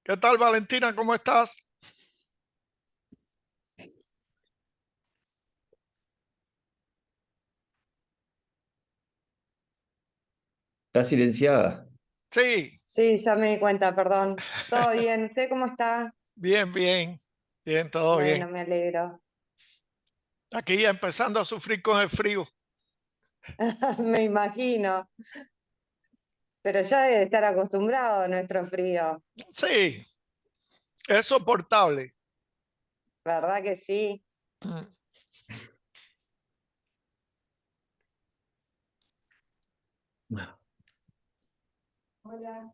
¿Qué tal, Valentina? ¿Cómo estás? Está silenciada. Sí, Sí, ya me di cuenta, perdón. ¿Todo bien? ¿Usted cómo está? bien, bien, bien, todo bien. Bueno, me alegro. Aquí ya empezando a sufrir con el frío. Me imagino, pero ya debe estar acostumbrado a nuestro frío, Sí, es soportable. ¿verdad que sí? Mm. Hola.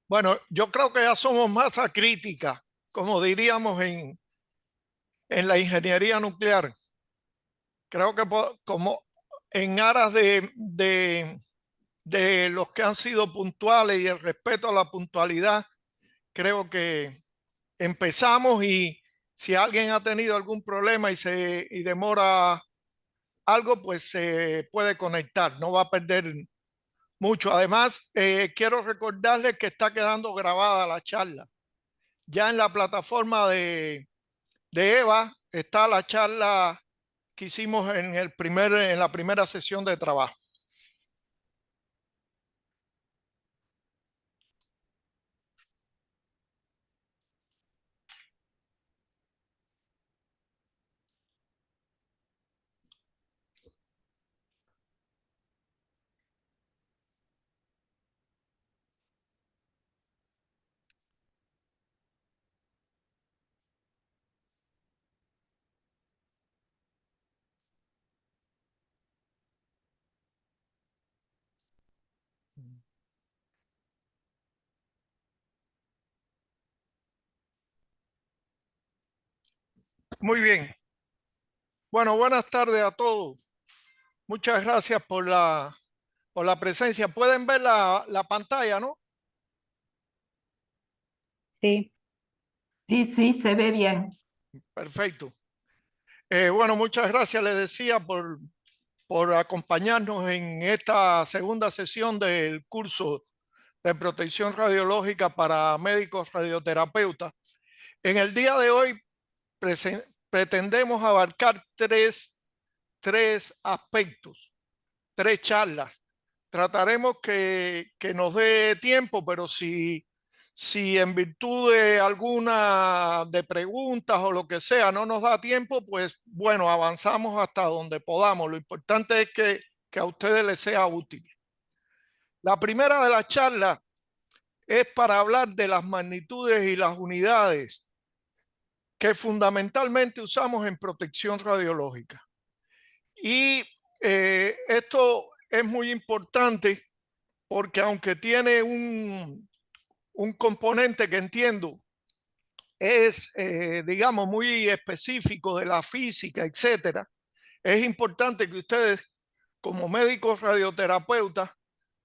Bueno, yo creo que ya somos masa crítica, como diríamos en la ingeniería nuclear. Creo que como en aras de los que han sido puntuales y el respeto a la puntualidad, creo que empezamos y si alguien ha tenido algún problema y demora algo, pues se puede conectar, no va a perder mucho. Además, quiero recordarles que está quedando grabada la charla. Ya en la plataforma de Eva está la charla que hicimos en la primera sesión de trabajo. Muy bien. Bueno, buenas tardes a todos. Muchas gracias por la presencia. Pueden ver la pantalla, ¿no? Sí, sí, sí, se ve bien. Perfecto. Bueno, muchas gracias, les decía, por acompañarnos en esta segunda sesión del curso de protección radiológica para médicos radioterapeutas. En el día de hoy pretendemos abarcar tres aspectos, tres charlas. Trataremos que nos dé tiempo, pero si en virtud de alguna de preguntas o lo que sea no nos da tiempo, pues bueno, avanzamos hasta donde podamos. Lo importante es que a ustedes les sea útil. La primera de las charlas es para hablar de las magnitudes y las unidades que fundamentalmente usamos en protección radiológica. Y esto es muy importante porque aunque tiene un componente que entiendo es, digamos, muy específico de la física, etcétera, es importante que ustedes, como médicos radioterapeutas,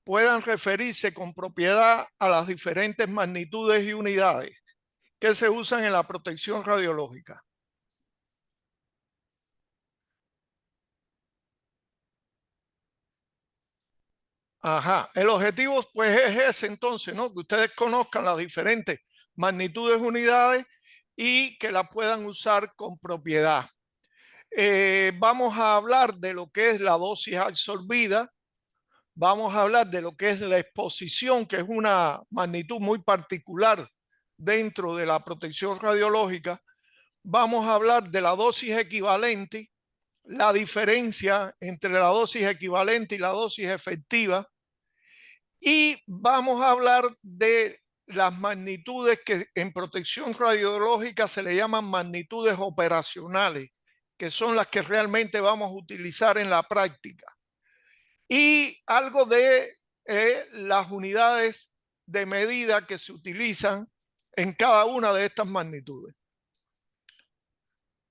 puedan referirse con propiedad a las diferentes magnitudes y unidades que se usan en la protección radiológica. Ajá, el objetivo pues es ese entonces, ¿no? Que ustedes conozcan las diferentes magnitudes, unidades y que las puedan usar con propiedad. Vamos a hablar de lo que es la dosis absorbida, vamos a hablar de lo que es la exposición, que es una magnitud muy particular dentro de la protección radiológica, vamos a hablar de la dosis equivalente, la diferencia entre la dosis equivalente y la dosis efectiva, y vamos a hablar de las magnitudes que en protección radiológica se le llaman magnitudes operacionales, que son las que realmente vamos a utilizar en la práctica. Y algo de las unidades de medida que se utilizan en cada una de estas magnitudes.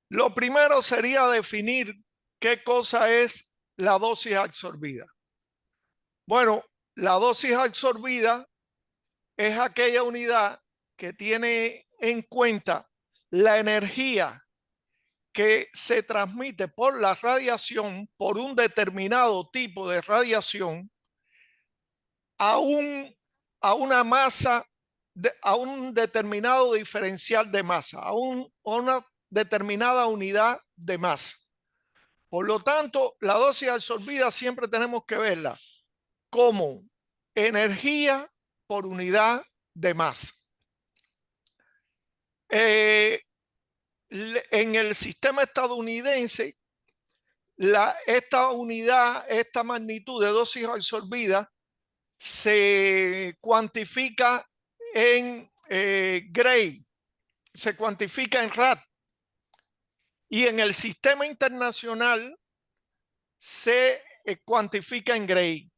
Lo primero sería definir qué cosa es la dosis absorbida. Bueno, la dosis absorbida es aquella unidad que tiene en cuenta la energía que se transmite por la radiación, por un determinado tipo de radiación, a una masa, a un determinado diferencial de masa, a una determinada unidad de masa. Por lo tanto, la dosis absorbida siempre tenemos que verla como energía por unidad de masa. En el sistema estadounidense, esta unidad, esta magnitud de dosis absorbida se cuantifica en Gray, se cuantifica en rad, y en el sistema internacional se cuantifica en Gray.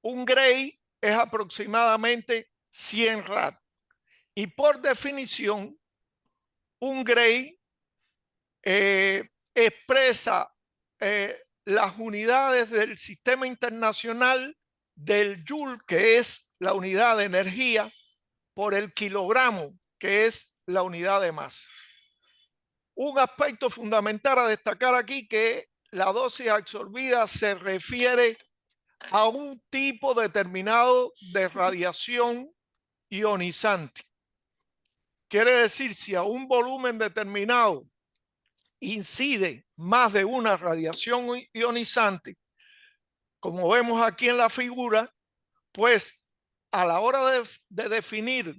Un Gray es aproximadamente 100 rad, y por definición un Gray expresa las unidades del sistema internacional del joule, que es la unidad de energía, por el kilogramo, que es la unidad de masa. Un aspecto fundamental a destacar aquí, que la dosis absorbida se refiere a un tipo determinado de radiación ionizante. Quiere decir, si a un volumen determinado incide más de una radiación ionizante, como vemos aquí en la figura, pues a la hora de definir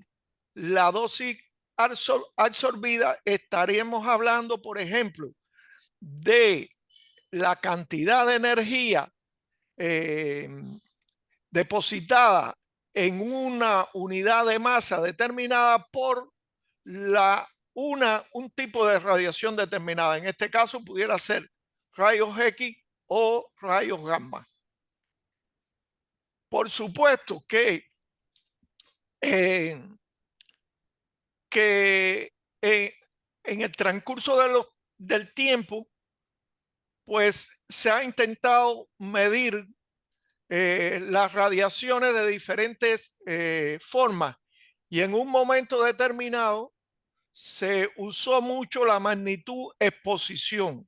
la dosis absorbida, estaríamos hablando, por ejemplo, de la cantidad de energía depositada en una unidad de masa determinada por un tipo de radiación determinada. En este caso pudiera ser rayos X o rayos gamma. Por supuesto que en el transcurso del tiempo, pues se ha intentado medir las radiaciones de diferentes formas, y en un momento determinado se usó mucho la magnitud exposición.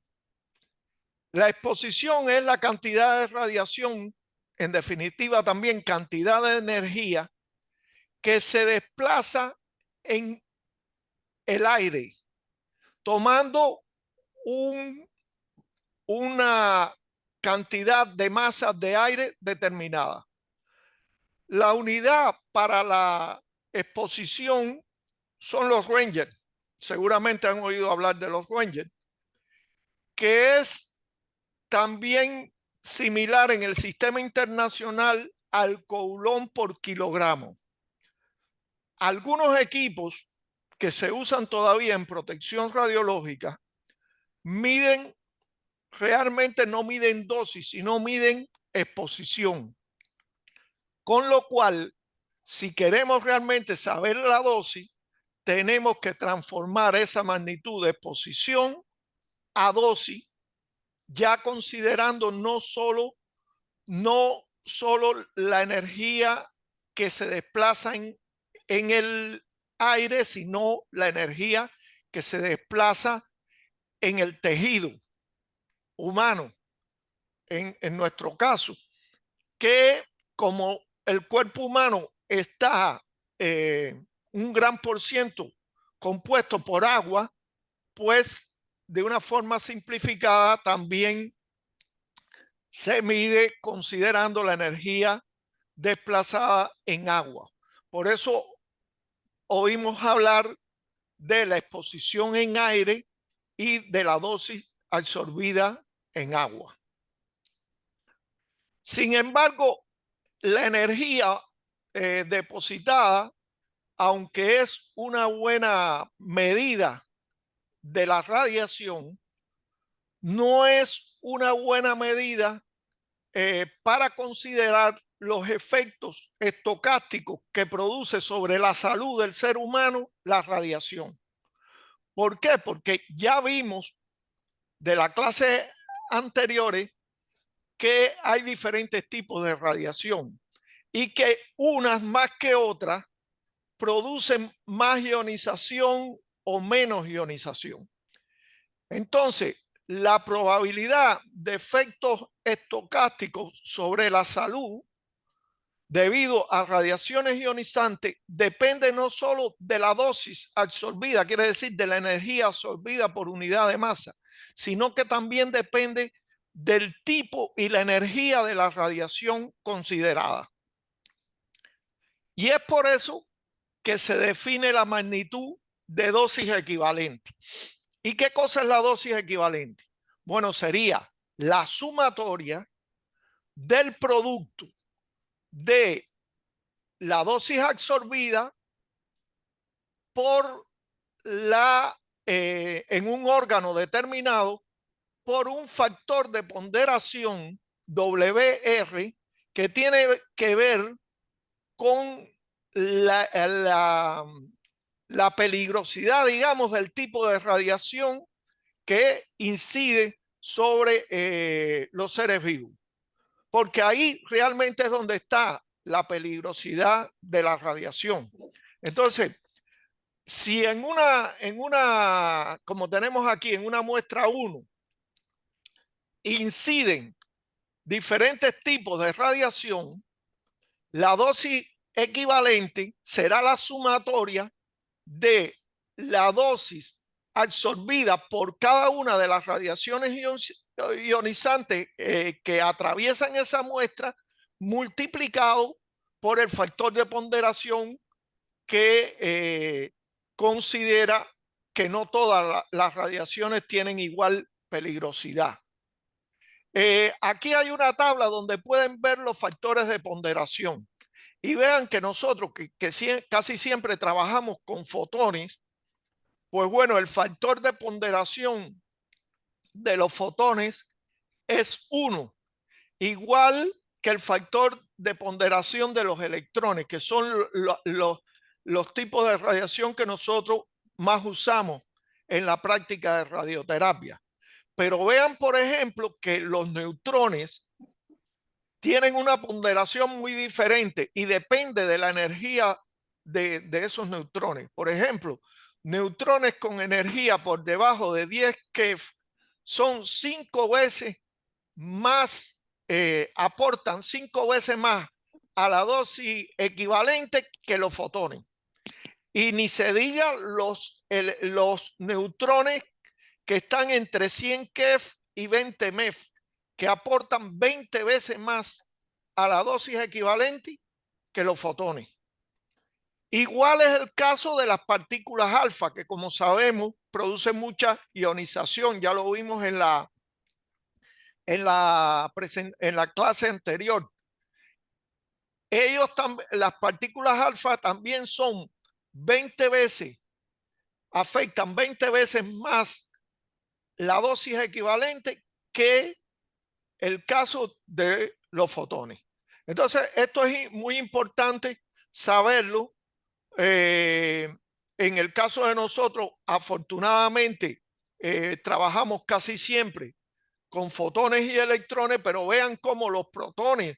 La exposición es la cantidad de radiación, en definitiva también cantidad de energía, que se desplaza en el aire, tomando una cantidad de masas de aire determinada. La unidad para la exposición son los Röntgen. Seguramente han oído hablar de los Röntgen, que es también similar en el sistema internacional al coulomb por kilogramo. Algunos equipos que se usan todavía en protección radiológica realmente no miden dosis, sino miden exposición. Con lo cual, si queremos realmente saber la dosis, tenemos que transformar esa magnitud de exposición a dosis, ya considerando no solo la energía que se desplaza en el aire, sino la energía que se desplaza en el tejido humano, en nuestro caso, que como el cuerpo humano está un gran por ciento compuesto por agua, pues de una forma simplificada también se mide considerando la energía desplazada en agua. Por eso oímos hablar de la exposición en aire y de la dosis absorbida en agua. Sin embargo, la energía depositada, aunque es una buena medida de la radiación, no es una buena medida para considerar los efectos estocásticos que produce sobre la salud del ser humano la radiación. ¿Por qué? Porque ya vimos de la clase anteriores que hay diferentes tipos de radiación y que unas más que otras producen más ionización o menos ionización. Entonces, la probabilidad de efectos estocásticos sobre la salud debido a radiaciones ionizantes depende no solo de la dosis absorbida, quiere decir de la energía absorbida por unidad de masa, sino que también depende del tipo y la energía de la radiación considerada. Y es por eso que se define la magnitud de dosis equivalente. ¿Y qué cosa es la dosis equivalente? Bueno, sería la sumatoria del producto de la dosis absorbida por en un órgano determinado por un factor de ponderación WR que tiene que ver con la peligrosidad, digamos, del tipo de radiación que incide sobre los seres vivos. Porque ahí realmente es donde está la peligrosidad de la radiación. Entonces, si en una, como tenemos aquí, en una muestra 1, inciden diferentes tipos de radiación, la dosis equivalente será la sumatoria de la dosis absorbida por cada una de las radiaciones ionizantes que atraviesan esa muestra, multiplicado por el factor de ponderación que considera que no todas las radiaciones tienen igual peligrosidad. Aquí hay una tabla donde pueden ver los factores de ponderación y vean que nosotros casi siempre trabajamos con fotones, pues bueno, el factor de ponderación de los fotones es 1, igual que el factor de ponderación de los electrones, que son los tipos de radiación que nosotros más usamos en la práctica de radioterapia. Pero vean, por ejemplo, que los neutrones tienen una ponderación muy diferente y depende de la energía de esos neutrones. Por ejemplo, neutrones con energía por debajo de 10 keV son 5 veces más, aportan 5 veces más a la dosis equivalente que los fotones. Y ni se diga los neutrones que están entre 100 keV y 20 MeV, que aportan 20 veces más a la dosis equivalente que los fotones. Igual es el caso de las partículas alfa, que como sabemos producen mucha ionización. Ya lo vimos en la clase anterior. Las partículas alfa también son 20 veces, afectan 20 veces más la dosis equivalente que el caso de los fotones. Entonces, esto es muy importante saberlo. En el caso de nosotros, afortunadamente, trabajamos casi siempre con fotones y electrones, pero vean cómo los protones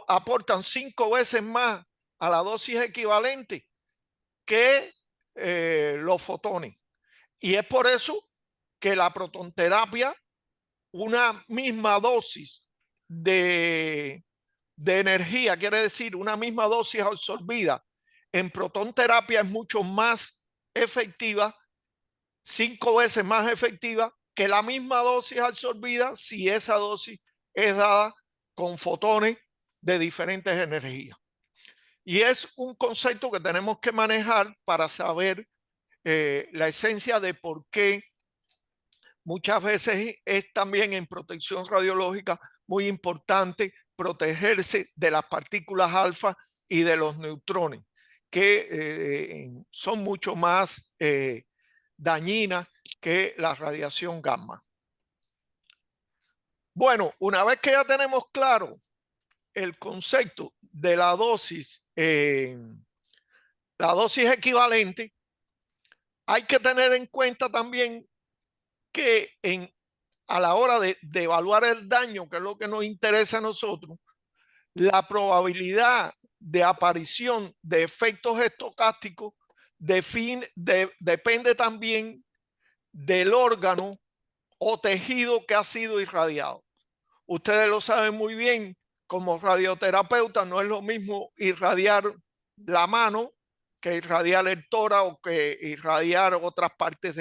aportan 5 veces más a la dosis equivalente que los fotones. Y es por eso que la protonterapia, una misma dosis de energía, quiere decir una misma dosis absorbida en protonterapia, es mucho más efectiva, 5 veces más efectiva que la misma dosis absorbida si esa dosis es dada con fotones de diferentes energías. Y es un concepto que tenemos que manejar para saber la esencia de por qué muchas veces es también en protección radiológica muy importante protegerse de las partículas alfa y de los neutrones, que son mucho más dañinas que la radiación gamma. Bueno, una vez que ya tenemos claro el concepto de la dosis equivalente, Hay que tener en cuenta también que a la hora de evaluar el daño, que es lo que nos interesa a nosotros, la probabilidad de aparición de efectos estocásticos depende también del órgano o tejido que ha sido irradiado. Ustedes lo saben muy bien, como radioterapeuta no es lo mismo irradiar la mano que irradiar el tórax o que irradiar otras partes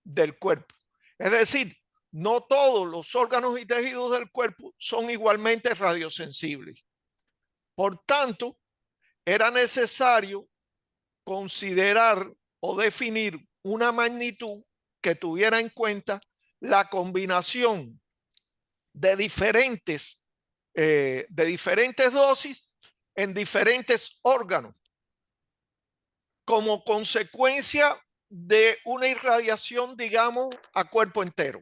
del cuerpo. Es decir, no todos los órganos y tejidos del cuerpo son igualmente radiosensibles. Por tanto, era necesario considerar o definir una magnitud que tuviera en cuenta la combinación de diferentes dosis en diferentes órganos como consecuencia de una irradiación, digamos, a cuerpo entero.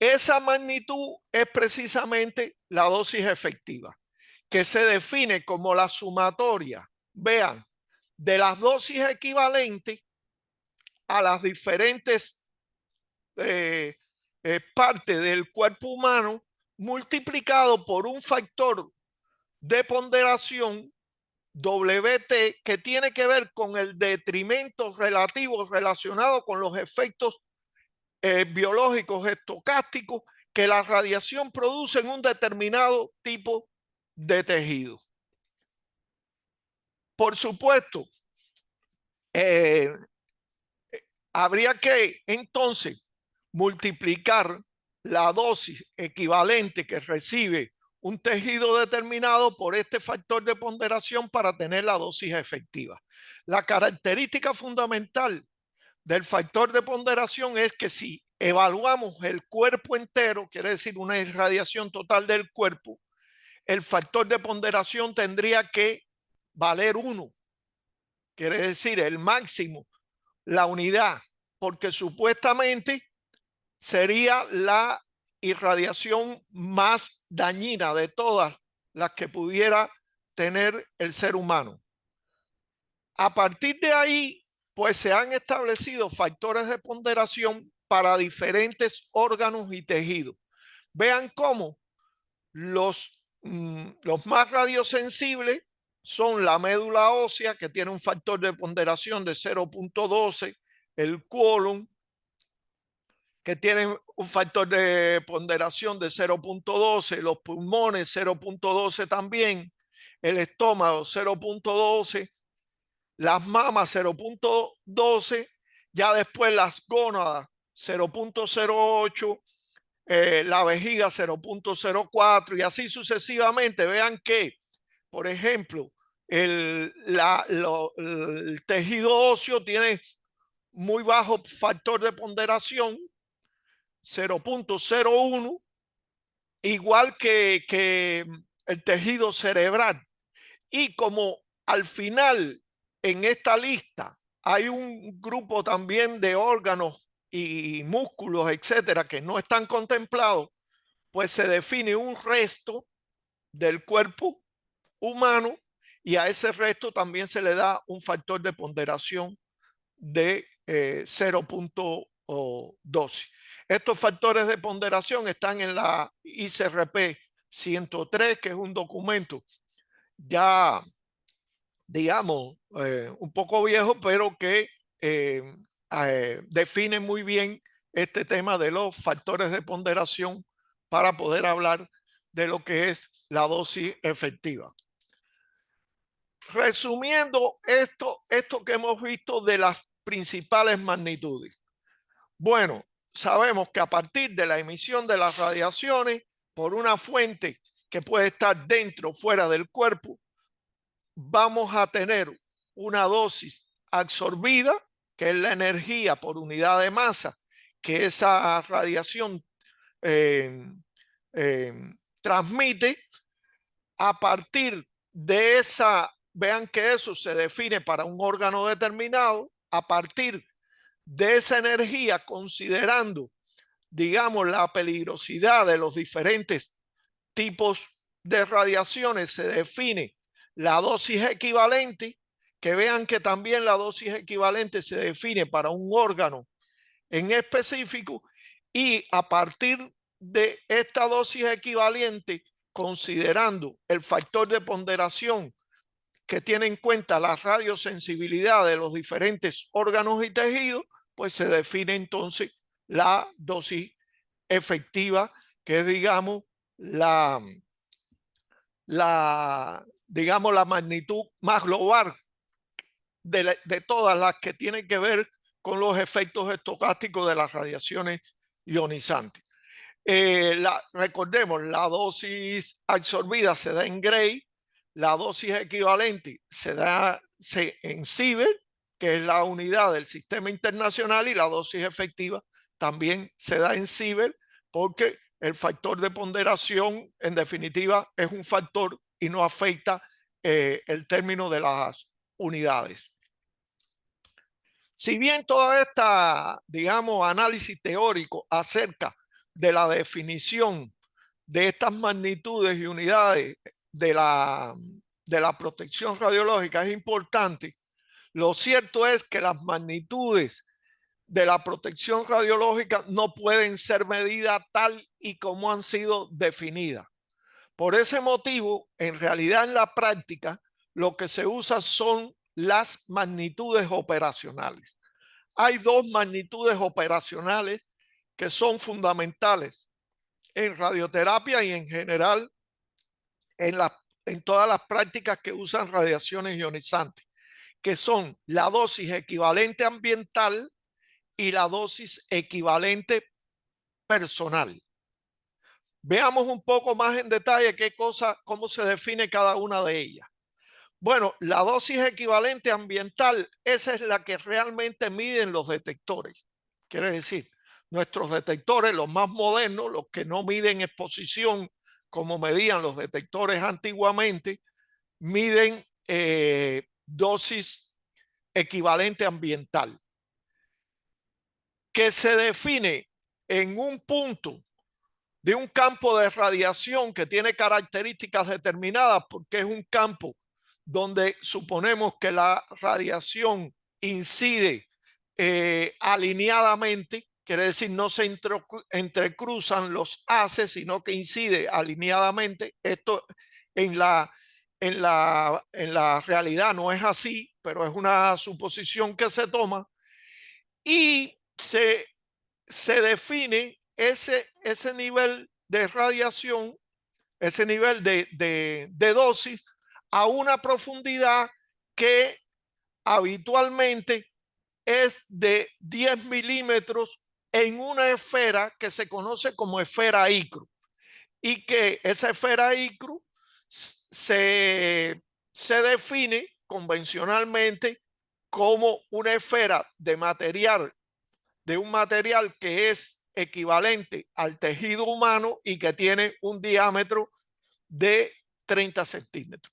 Esa magnitud es precisamente la dosis efectiva, que se define como la sumatoria, vean, de las dosis equivalentes a las diferentes partes del cuerpo humano multiplicado por un factor de ponderación WT que tiene que ver con el detrimento relativo relacionado con los efectos biológicos estocásticos que la radiación produce en un determinado tipo de tejido. Por supuesto, habría que entonces multiplicar la dosis equivalente que recibe un tejido determinado por este factor de ponderación para tener la dosis efectiva. La característica fundamental del factor de ponderación es que si evaluamos el cuerpo entero, quiere decir una irradiación total del cuerpo, el factor de ponderación tendría que valer 1. Quiere decir el máximo, la unidad, porque supuestamente sería la irradiación más dañina de todas las que pudiera tener el ser humano. A partir de ahí, pues se han establecido factores de ponderación para diferentes órganos y tejidos. Vean cómo los más radiosensibles son la médula ósea, que tiene un factor de ponderación de 0.12, el colon, que tiene un factor de ponderación de 0.12, los pulmones 0.12 también, el estómago 0.12, las mamas 0.12, ya después las gónadas 0.08, la vejiga 0.04 y así sucesivamente. Vean que, por ejemplo, el tejido óseo tiene muy bajo factor de ponderación, 0.01, igual que el tejido cerebral. Y como al final en esta lista hay un grupo también de órganos y músculos, etcétera, que no están contemplados, pues se define un resto del cuerpo humano y a ese resto también se le da un factor de ponderación de 0.12. Estos factores de ponderación están en la ICRP 103, que es un documento ya, digamos, un poco viejo, pero que define muy bien este tema de los factores de ponderación para poder hablar de lo que es la dosis efectiva. Resumiendo esto que hemos visto de las principales magnitudes. Bueno, sabemos que a partir de la emisión de las radiaciones por una fuente que puede estar dentro o fuera del cuerpo, vamos a tener una dosis absorbida, que es la energía por unidad de masa que esa radiación transmite. A partir de esa, vean que eso se define para un órgano determinado, a partir de esa energía, considerando, digamos, la peligrosidad de los diferentes tipos de radiaciones, se define la dosis equivalente, que vean que también la dosis equivalente se define para un órgano en específico y a partir de esta dosis equivalente, considerando el factor de ponderación que tiene en cuenta la radiosensibilidad de los diferentes órganos y tejidos, pues se define entonces la dosis efectiva, que es, digamos, digamos, la magnitud más global de todas las que tienen que ver con los efectos estocásticos de las radiaciones ionizantes. Recordemos, la dosis absorbida se da en Gray, la dosis equivalente se da en Siebert, que es la unidad del sistema internacional, y la dosis efectiva también se da en Siebert, porque el factor de ponderación, en definitiva, es un factor y no afecta el término de las unidades. Si bien toda esta, digamos, análisis teórico acerca de la definición de estas magnitudes y unidades de la protección radiológica es importante, lo cierto es que las magnitudes de la protección radiológica no pueden ser medidas tal y como han sido definidas. Por ese motivo, en realidad en la práctica, lo que se usa son las magnitudes operacionales. Hay dos magnitudes operacionales que son fundamentales en radioterapia y en general en todas las prácticas que usan radiaciones ionizantes, que son la dosis equivalente ambiental y la dosis equivalente personal. Veamos un poco más en detalle cómo se define cada una de ellas. Bueno, la dosis equivalente ambiental, esa es la que realmente miden los detectores. Quiere decir, nuestros detectores, los más modernos, los que no miden exposición como medían los detectores antiguamente, miden dosis equivalente ambiental, que se define en un punto de un campo de radiación que tiene características determinadas, porque es un campo donde suponemos que la radiación incide alineadamente, quiere decir no se entrecruzan los haces, sino que incide alineadamente. Esto en la realidad no es así, pero es una suposición que se toma y se define ese nivel de radiación, ese nivel de dosis a una profundidad que habitualmente es de 10 milímetros en una esfera que se conoce como esfera ICRU, y que esa esfera ICRU se define convencionalmente como una esfera de un material que es equivalente al tejido humano y que tiene un diámetro de 30 centímetros.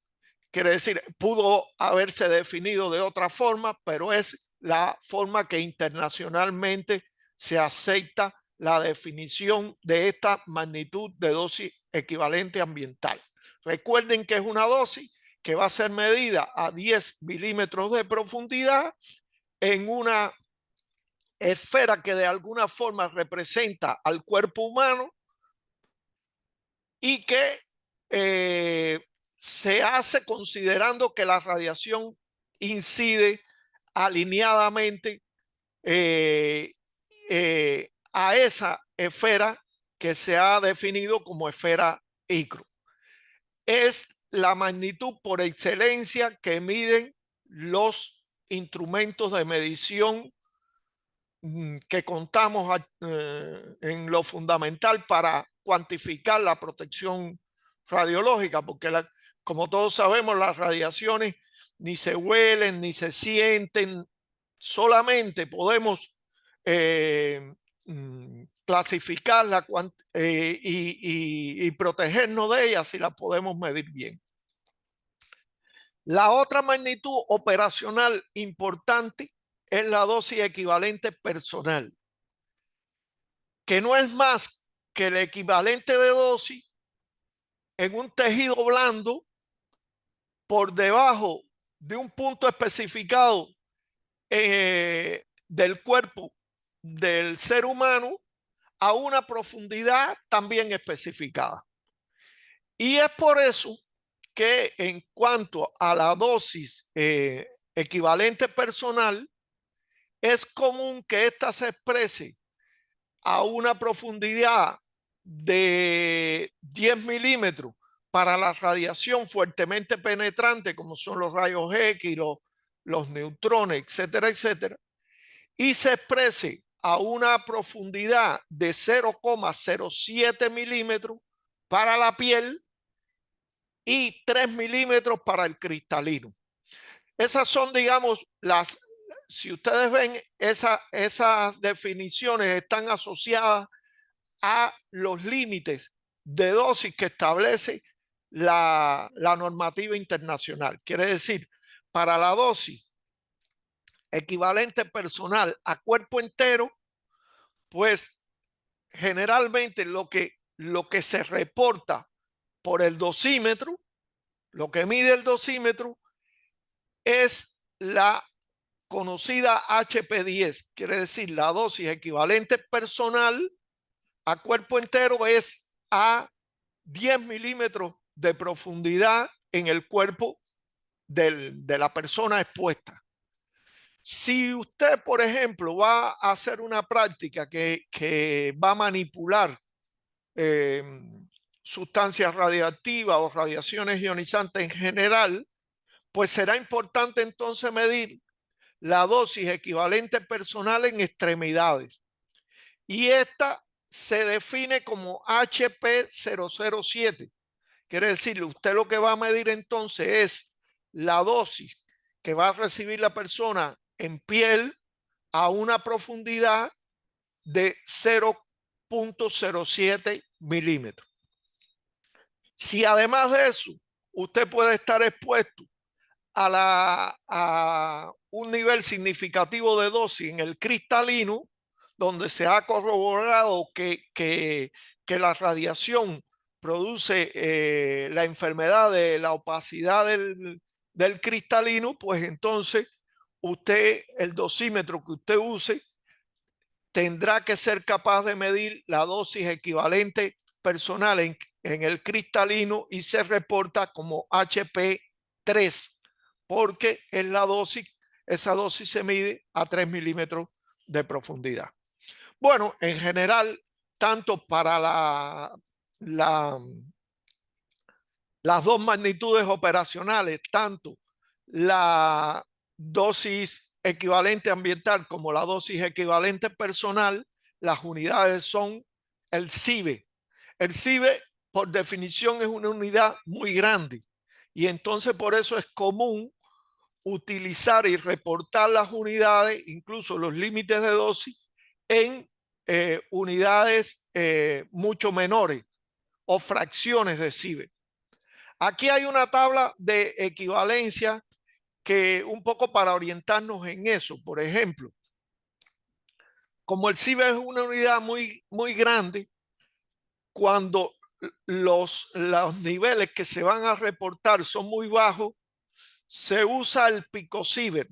Quiere decir, pudo haberse definido de otra forma, pero es la forma que internacionalmente se acepta la definición de esta magnitud de dosis equivalente ambiental. Recuerden que es una dosis que va a ser medida a 10 milímetros de profundidad en una esfera que de alguna forma representa al cuerpo humano y que se hace considerando que la radiación incide alineadamente a esa esfera que se ha definido como esfera ICRU. Es la magnitud por excelencia que miden los instrumentos de medición que contamos en lo fundamental para cuantificar la protección radiológica, porque como todos sabemos, las radiaciones ni se huelen ni se sienten, solamente podemos clasificarla y protegernos de ellas si la podemos medir bien. La otra magnitud operacional importante es la dosis equivalente personal, que no es más que el equivalente de dosis en un tejido blando por debajo de un punto especificado del cuerpo del ser humano a una profundidad también especificada. Y es por eso que en cuanto a la dosis equivalente personal, es común que ésta se exprese a una profundidad de 10 milímetros para la radiación fuertemente penetrante, como son los rayos X, los neutrones, etcétera, etcétera, y se exprese a una profundidad de 0,07 milímetros para la piel y 3 milímetros para el cristalino. Esas son, digamos, si ustedes ven, esas definiciones están asociadas a los límites de dosis que establece la normativa internacional. Quiere decir, para la dosis equivalente personal a cuerpo entero, pues generalmente lo que se reporta por el dosímetro, lo que mide el dosímetro, es la conocida HP10, quiere decir la dosis equivalente personal a cuerpo entero es a 10 milímetros de profundidad en el cuerpo de la persona expuesta. Si usted, por ejemplo, va a hacer una práctica que va a manipular sustancias radiactivas o radiaciones ionizantes en general, pues será importante entonces medir la dosis equivalente personal en extremidades. Y esta se define como HP007. Quiere decir, usted lo que va a medir entonces es la dosis que va a recibir la persona en piel a una profundidad de 0,07 milímetros. Si además de eso, usted puede estar expuesto a un nivel significativo de dosis en el cristalino, donde se ha corroborado que la radiación produce la enfermedad de la opacidad del cristalino, pues entonces usted, el dosímetro que usted use, tendrá que ser capaz de medir la dosis equivalente personal en el cristalino y se reporta como HP3, porque es la dosis, esa dosis se mide a 3 milímetros de profundidad. Bueno, en general, tanto para las dos magnitudes operacionales, tanto la dosis equivalente ambiental como la dosis equivalente personal, las unidades son el CIBE. El CIBE, por definición, es una unidad muy grande y entonces por eso es común utilizar y reportar las unidades, incluso los límites de dosis, en unidades mucho menores o fracciones de CIBE. Aquí hay una tabla de equivalencia que un poco para orientarnos en eso. Por ejemplo, como el CIBE es una unidad muy, muy grande, cuando los niveles que se van a reportar son muy bajos, se usa el picosievert,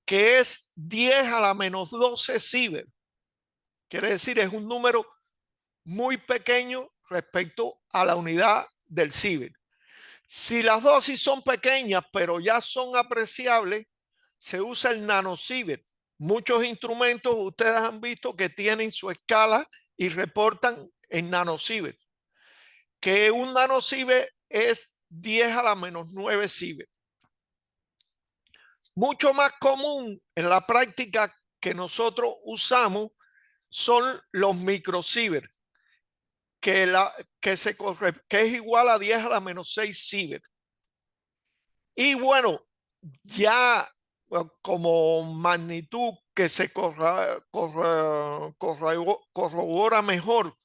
que es 10 a la menos 12 sievert. Quiere decir, es un número muy pequeño respecto a la unidad del sievert. Si las dosis son pequeñas, pero ya son apreciables, se usa el nanosievert. Muchos instrumentos ustedes han visto que tienen su escala y reportan en nanosievert, que un nanosievert es 10 a la menos 9 sievert. Mucho más común en la práctica que nosotros usamos son los microsievert, que es igual a 10 a la menos 6 sievert. Y bueno, ya como magnitud que se corrobora mejor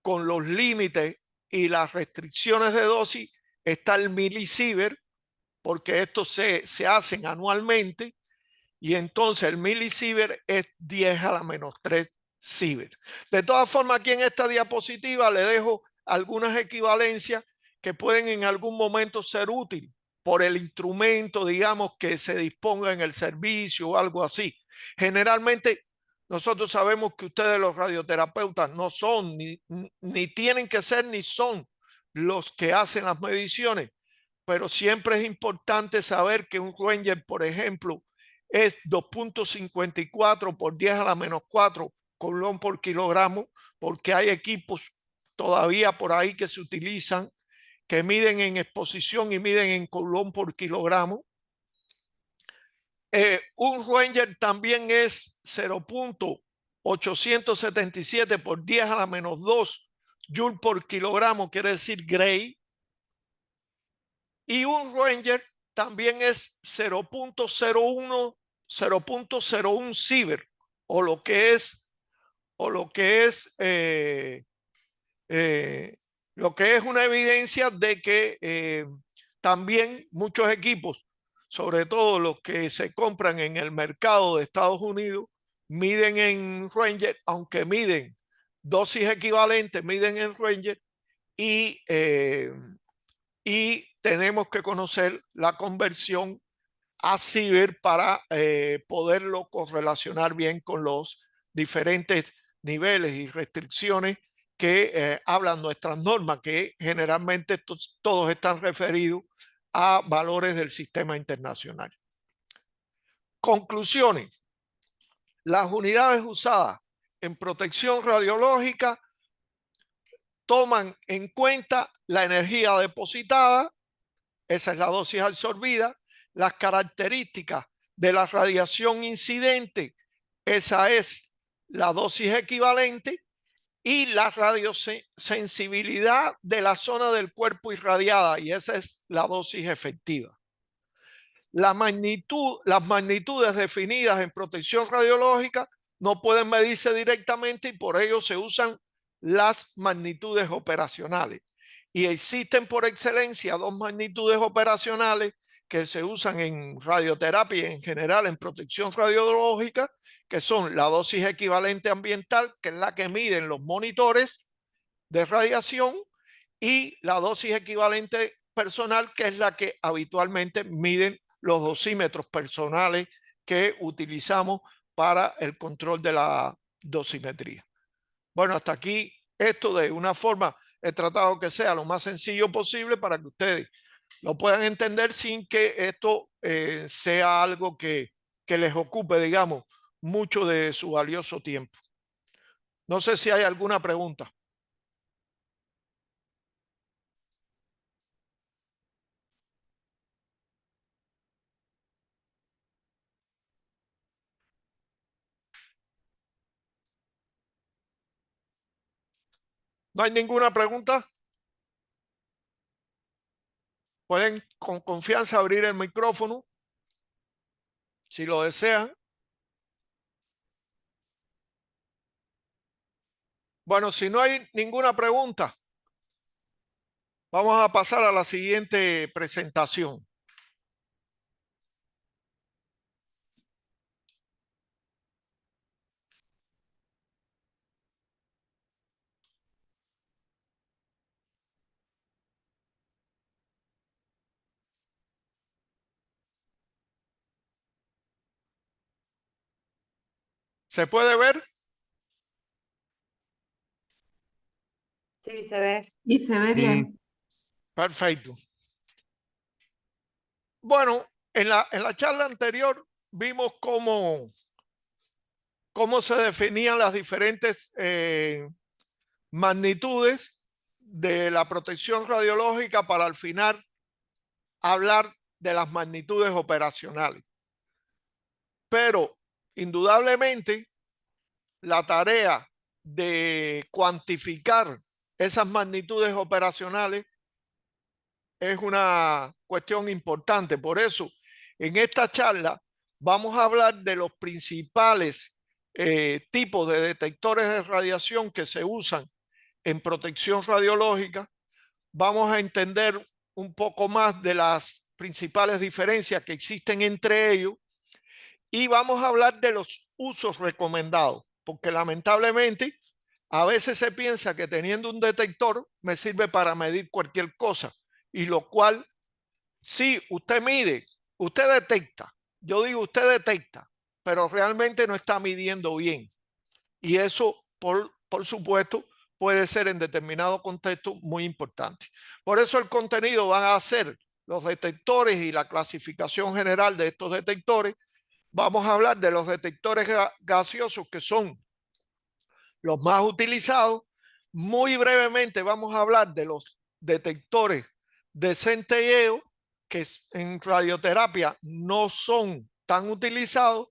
con los límites y las restricciones de dosis, está el milisievert, porque estos se hacen anualmente, y entonces el milisievert es 10 a la menos 3 sievert. De todas formas, aquí en esta diapositiva le dejo algunas equivalencias que pueden en algún momento ser útiles. por el instrumento, digamos, que se disponga en el servicio o algo así. Generalmente nosotros sabemos que ustedes los radioterapeutas no son, ni tienen que ser, ni son los que hacen las mediciones, pero siempre es importante saber que un Ranger, por ejemplo, es 2.54 por 10 a la menos 4 coulomb por kilogramo, porque hay equipos todavía por ahí que se utilizan, que miden en exposición y miden en coulomb por kilogramo. Un Ranger también es 0.877 por 10 a la menos 2 joule por kilogramo, quiere decir Gray. Y un Ranger también es 0.01 Siever, o lo que es una evidencia de que también muchos equipos, sobre todo los que se compran en el mercado de Estados Unidos, miden en Ranger, aunque miden dosis equivalentes, miden en Ranger, y tenemos que conocer la conversión a Siever para poderlo correlacionar bien con los diferentes niveles y restricciones que hablan nuestras normas, que generalmente todos están referidos a valores del sistema internacional. Conclusiones. Las unidades usadas en protección radiológica toman en cuenta la energía depositada, esa es la dosis absorbida, las características de la radiación incidente, esa es la dosis equivalente, y la radiosensibilidad de la zona del cuerpo irradiada, y esa es la dosis efectiva. Las magnitudes definidas en protección radiológica no pueden medirse directamente y por ello se usan las magnitudes operacionales. Y existen por excelencia dos magnitudes operacionales que se usan en radioterapia y en general en protección radiológica, que son la dosis equivalente ambiental, que es la que miden los monitores de radiación, y la dosis equivalente personal, que es la que habitualmente miden los dosímetros personales que utilizamos para el control de la dosimetría. Bueno, hasta aquí esto de una forma he tratado que sea lo más sencillo posible para que ustedes lo puedan entender sin que esto sea algo que les ocupe, digamos, mucho de su valioso tiempo. No sé si hay alguna pregunta. ¿No hay ninguna pregunta? Pueden con confianza abrir el micrófono si lo desean. Bueno, si no hay ninguna pregunta, vamos a pasar a la siguiente presentación. ¿Se puede ver? Sí, se ve. Y se ve bien. Perfecto. Bueno, en la charla anterior vimos cómo se definían las diferentes magnitudes de la protección radiológica para al final hablar de las magnitudes operacionales. Pero indudablemente la tarea de cuantificar esas magnitudes operacionales es una cuestión importante. Por eso, en esta charla vamos a hablar de los principales tipos de detectores de radiación que se usan en protección radiológica. Vamos a entender un poco más de las principales diferencias que existen entre ellos y vamos a hablar de los usos recomendados, porque lamentablemente a veces se piensa que teniendo un detector me sirve para medir cualquier cosa, y lo cual Si usted mide, usted detecta, yo digo usted detecta, pero realmente no está midiendo bien. Y eso, por supuesto, puede ser en determinado contexto muy importante. Por eso el contenido van a ser los detectores y la clasificación general de estos detectores. Vamos a hablar de los detectores gaseosos, que son los más utilizados. Muy brevemente vamos a hablar de los detectores de centelleo, que en radioterapia no son tan utilizados,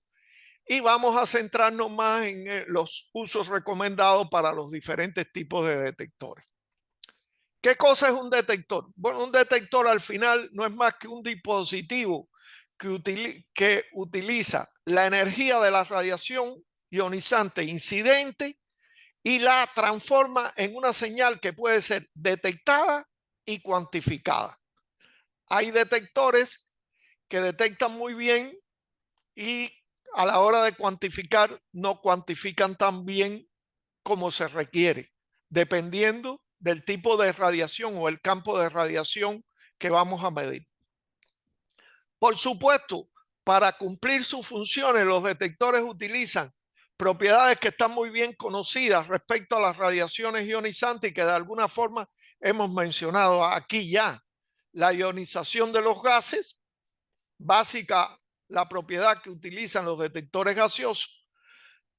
y vamos a centrarnos más en los usos recomendados para los diferentes tipos de detectores. ¿Qué cosa es un detector? Bueno, un detector al final no es más que un dispositivo que utiliza la energía de la radiación ionizante incidente y la transforma en una señal que puede ser detectada y cuantificada. Hay detectores que detectan muy bien y a la hora de cuantificar no cuantifican tan bien como se requiere, dependiendo del tipo de radiación o el campo de radiación que vamos a medir. Por supuesto, para cumplir sus funciones, los detectores utilizan propiedades que están muy bien conocidas respecto a las radiaciones ionizantes y que de alguna forma hemos mencionado aquí ya. La ionización de los gases, básica, la propiedad que utilizan los detectores gaseosos,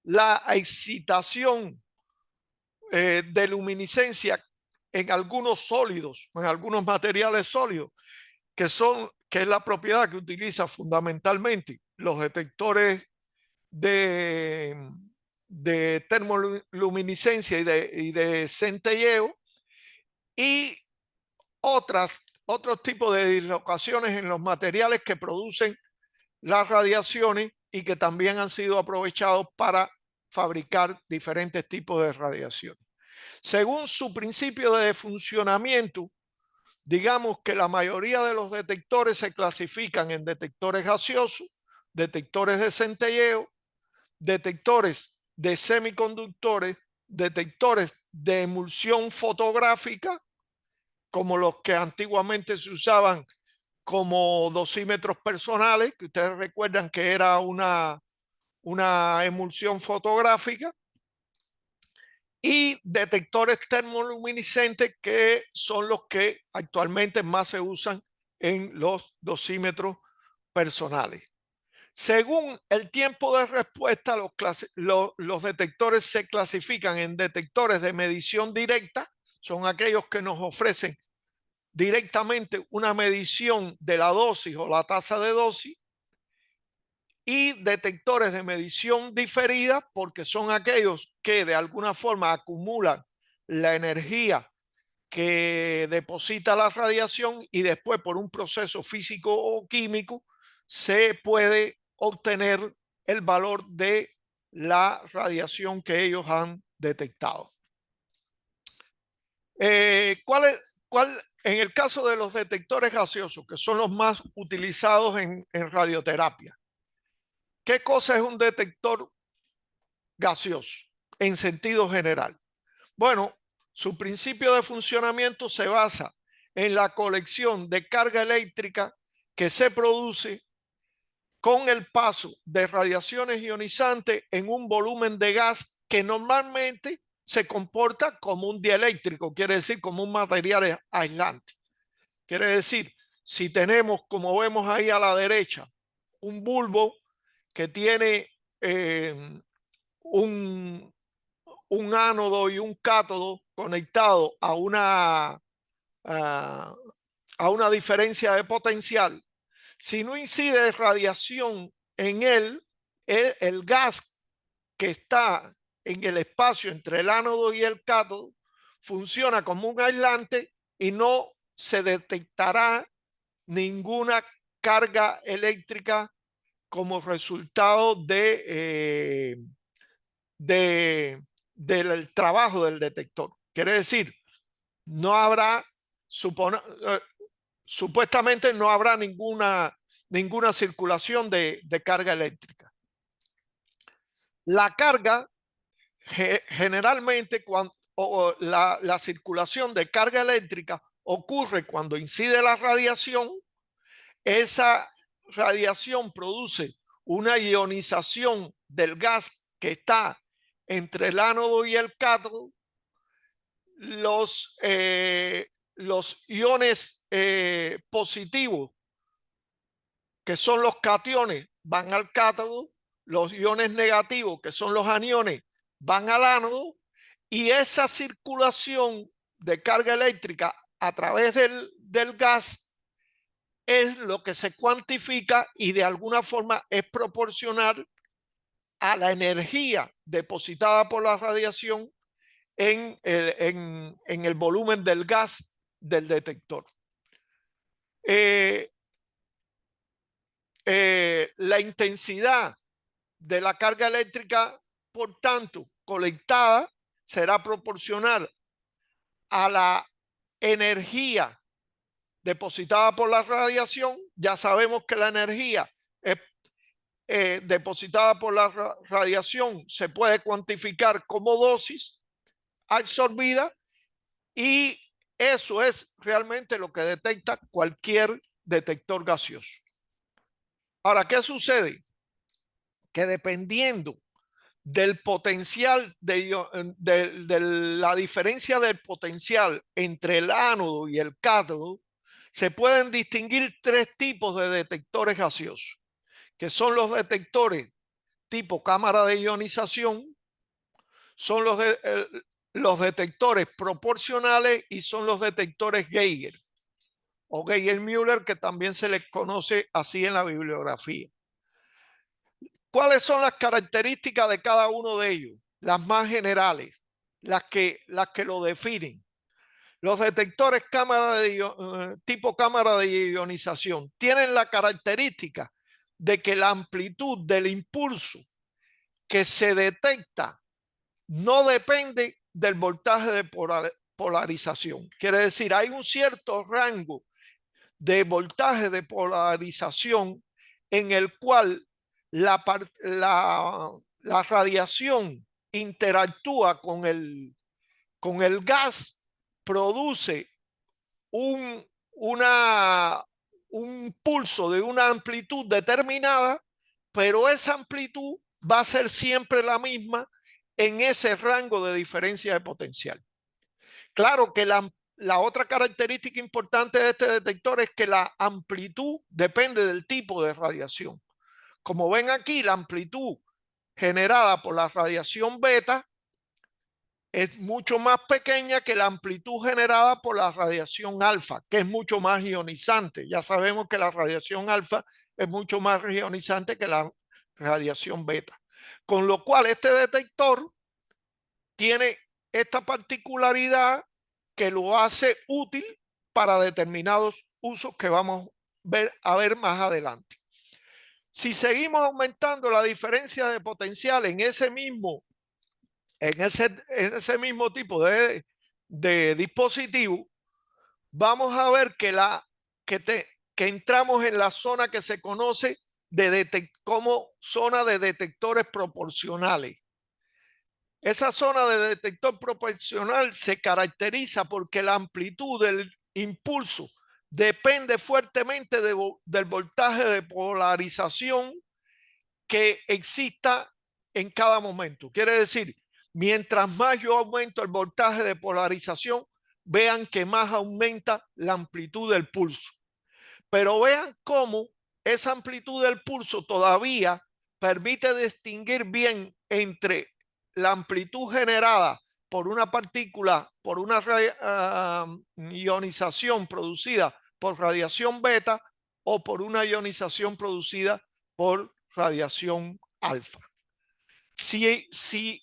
la excitación de luminiscencia en algunos sólidos, en algunos materiales sólidos, que es la propiedad que utiliza fundamentalmente los detectores de termoluminiscencia y de centelleo, y otros tipos de dislocaciones en los materiales que producen las radiaciones y que también han sido aprovechados para fabricar diferentes tipos de radiaciones. Según su principio de funcionamiento, digamos que la mayoría de los detectores se clasifican en detectores gaseosos, detectores de centelleo, detectores de semiconductores, detectores de emulsión fotográfica, como los que antiguamente se usaban como dosímetros personales, que ustedes recuerdan que era una emulsión fotográfica, y detectores termoluminiscentes, que son los que actualmente más se usan en los dosímetros personales. Según el tiempo de respuesta, los detectores se clasifican en detectores de medición directa, son aquellos que nos ofrecen directamente una medición de la dosis o la tasa de dosis, y detectores de medición diferida, porque son aquellos que de alguna forma acumulan la energía que deposita la radiación y después por un proceso físico o químico se puede obtener el valor de la radiación que ellos han detectado. En el caso de los detectores gaseosos, que son los más utilizados en radioterapia, ¿qué cosa es un detector gaseoso en sentido general? Bueno, su principio de funcionamiento se basa en la colección de carga eléctrica que se produce con el paso de radiaciones ionizantes en un volumen de gas que normalmente se comporta como un dieléctrico, quiere decir como un material aislante. Quiere decir, si tenemos, como vemos ahí a la derecha, un bulbo que tiene un ánodo y un cátodo conectado a una diferencia de potencial, si no incide radiación en él, el gas que está en el espacio entre el ánodo y el cátodo funciona como un aislante y no se detectará ninguna carga eléctrica como resultado del trabajo del detector. Quiere decir, no habrá, supuestamente no habrá ninguna circulación de carga eléctrica. La carga, generalmente, la circulación de carga eléctrica ocurre cuando incide la radiación esa radiación produce una ionización del gas que está entre el ánodo y el cátodo. Los iones positivos, que son los cationes, van al cátodo. Los iones negativos, que son los aniones, van al ánodo. Y esa circulación de carga eléctrica a través del gas es lo que se cuantifica y de alguna forma es proporcional a la energía depositada por la radiación en el volumen del gas del detector. La intensidad de la carga eléctrica, por tanto, colectada, será proporcional a la energía depositada por la radiación. Ya sabemos que la energía depositada por la radiación se puede cuantificar como dosis absorbida, y eso es realmente lo que detecta cualquier detector gaseoso. Ahora, ¿qué sucede? Que dependiendo del potencial de la diferencia del potencial entre el ánodo y el cátodo, se pueden distinguir tres tipos de detectores gaseosos, que son los detectores tipo cámara de ionización, son los detectores proporcionales y son los detectores Geiger o Geiger-Müller, que también se les conoce así en la bibliografía. ¿Cuáles son las características de cada uno de ellos? Las más generales, las que lo definen. Los detectores tipo cámara de ionización tienen la característica de que la amplitud del impulso que se detecta no depende del voltaje de polarización. Quiere decir, hay un cierto rango de voltaje de polarización en el cual la radiación interactúa con el gas, produce un pulso de una amplitud determinada, pero esa amplitud va a ser siempre la misma en ese rango de diferencia de potencial. Claro que la otra característica importante de este detector es que la amplitud depende del tipo de radiación. Como ven aquí, la amplitud generada por la radiación beta es mucho más pequeña que la amplitud generada por la radiación alfa, que es mucho más ionizante. Ya sabemos que la radiación alfa es mucho más ionizante que la radiación beta. Con lo cual, este detector tiene esta particularidad que lo hace útil para determinados usos que vamos a ver más adelante. Si seguimos aumentando la diferencia de potencial en ese mismo tipo de dispositivo, vamos a ver que entramos en la zona que se conoce como zona de detectores proporcionales. Esa zona de detector proporcional se caracteriza porque la amplitud del impulso depende fuertemente del voltaje de polarización que exista en cada momento. Quiere decir, mientras más yo aumento el voltaje de polarización, vean que más aumenta la amplitud del pulso. Pero vean cómo esa amplitud del pulso todavía permite distinguir bien entre la amplitud generada por una partícula, por una ionización producida por radiación beta o por una ionización producida por radiación alfa. Si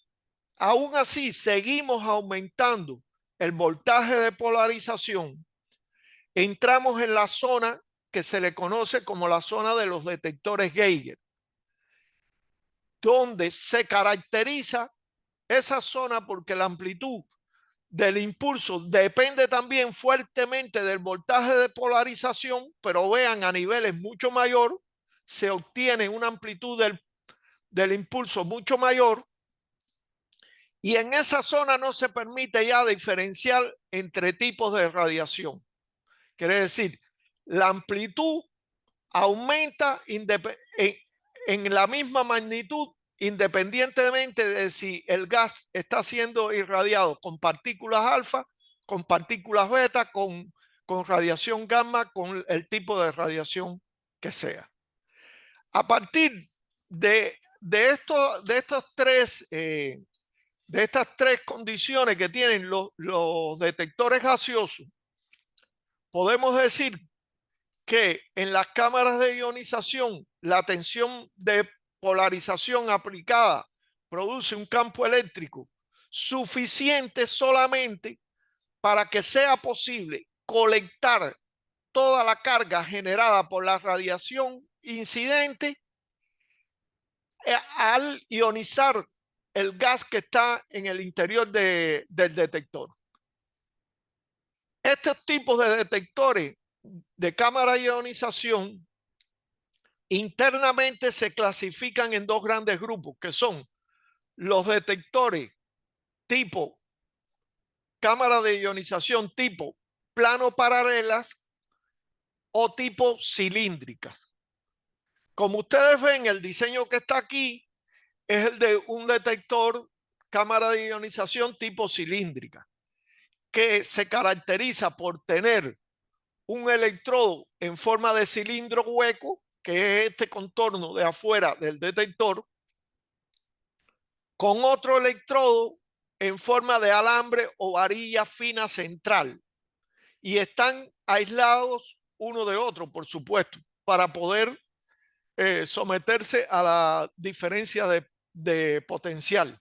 aún así seguimos aumentando el voltaje de polarización, entramos en la zona que se le conoce como la zona de los detectores Geiger, donde se caracteriza esa zona porque la amplitud del impulso depende también fuertemente del voltaje de polarización, pero vean, a niveles mucho mayor se obtiene una amplitud del impulso mucho mayor, y en esa zona no se permite ya diferenciar entre tipos de radiación. Quiere decir, la amplitud aumenta en la misma magnitud, independientemente de si el gas está siendo irradiado con partículas alfa, con partículas beta, con radiación gamma, con el tipo de radiación que sea. A partir de estas tres condiciones que tienen los detectores gaseosos, podemos decir que en las cámaras de ionización la tensión de polarización aplicada produce un campo eléctrico suficiente solamente para que sea posible colectar toda la carga generada por la radiación incidente al ionizar el gas que está en el interior del detector. Estos tipos de detectores de cámara de ionización internamente se clasifican en dos grandes grupos, que son los detectores tipo cámara de ionización tipo plano paralelas o tipo cilíndricas. Como ustedes ven, el diseño que está aquí es el de un detector cámara de ionización tipo cilíndrica, que se caracteriza por tener un electrodo en forma de cilindro hueco, que es este contorno de afuera del detector, con otro electrodo en forma de alambre o varilla fina central, y están aislados uno de otro, por supuesto, para poder someterse a la diferencia de potencial.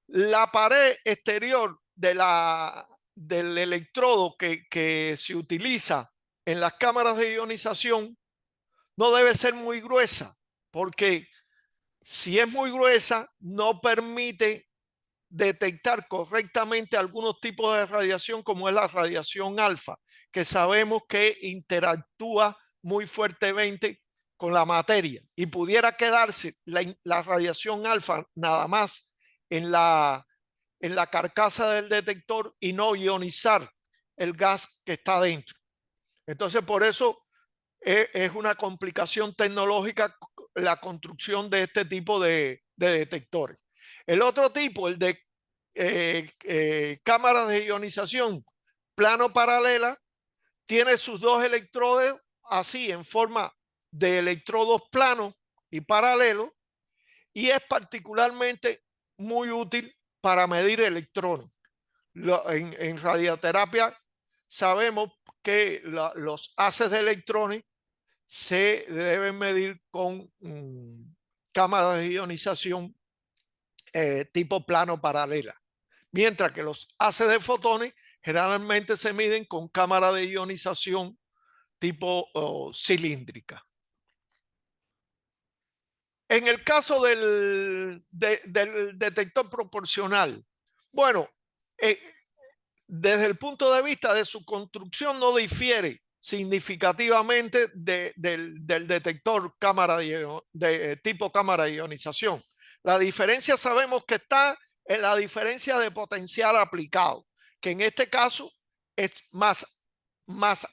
La pared exterior del electrodo que se utiliza en las cámaras de ionización no debe ser muy gruesa, porque si es muy gruesa no permite detectar correctamente algunos tipos de radiación, como es la radiación alfa, que sabemos que interactúa muy fuertemente con la materia, y pudiera quedarse la radiación alfa nada más en la carcasa del detector y no ionizar el gas que está dentro. Entonces, por eso es una complicación tecnológica la construcción de este tipo de detectores. El otro tipo, el de cámaras de ionización plano paralela, tiene sus dos electrodos así en forma de electrodos planos y paralelos, y es particularmente muy útil para medir electrones. En radioterapia sabemos que los haces de electrones se deben medir con cámaras de ionización tipo plano paralela, mientras que los haces de fotones generalmente se miden con cámara de ionización tipo cilíndrica. En el caso del detector proporcional, bueno, desde el punto de vista de su construcción no difiere significativamente del detector cámara de tipo cámara de ionización. La diferencia sabemos que está en la diferencia de potencial aplicado, que en este caso es más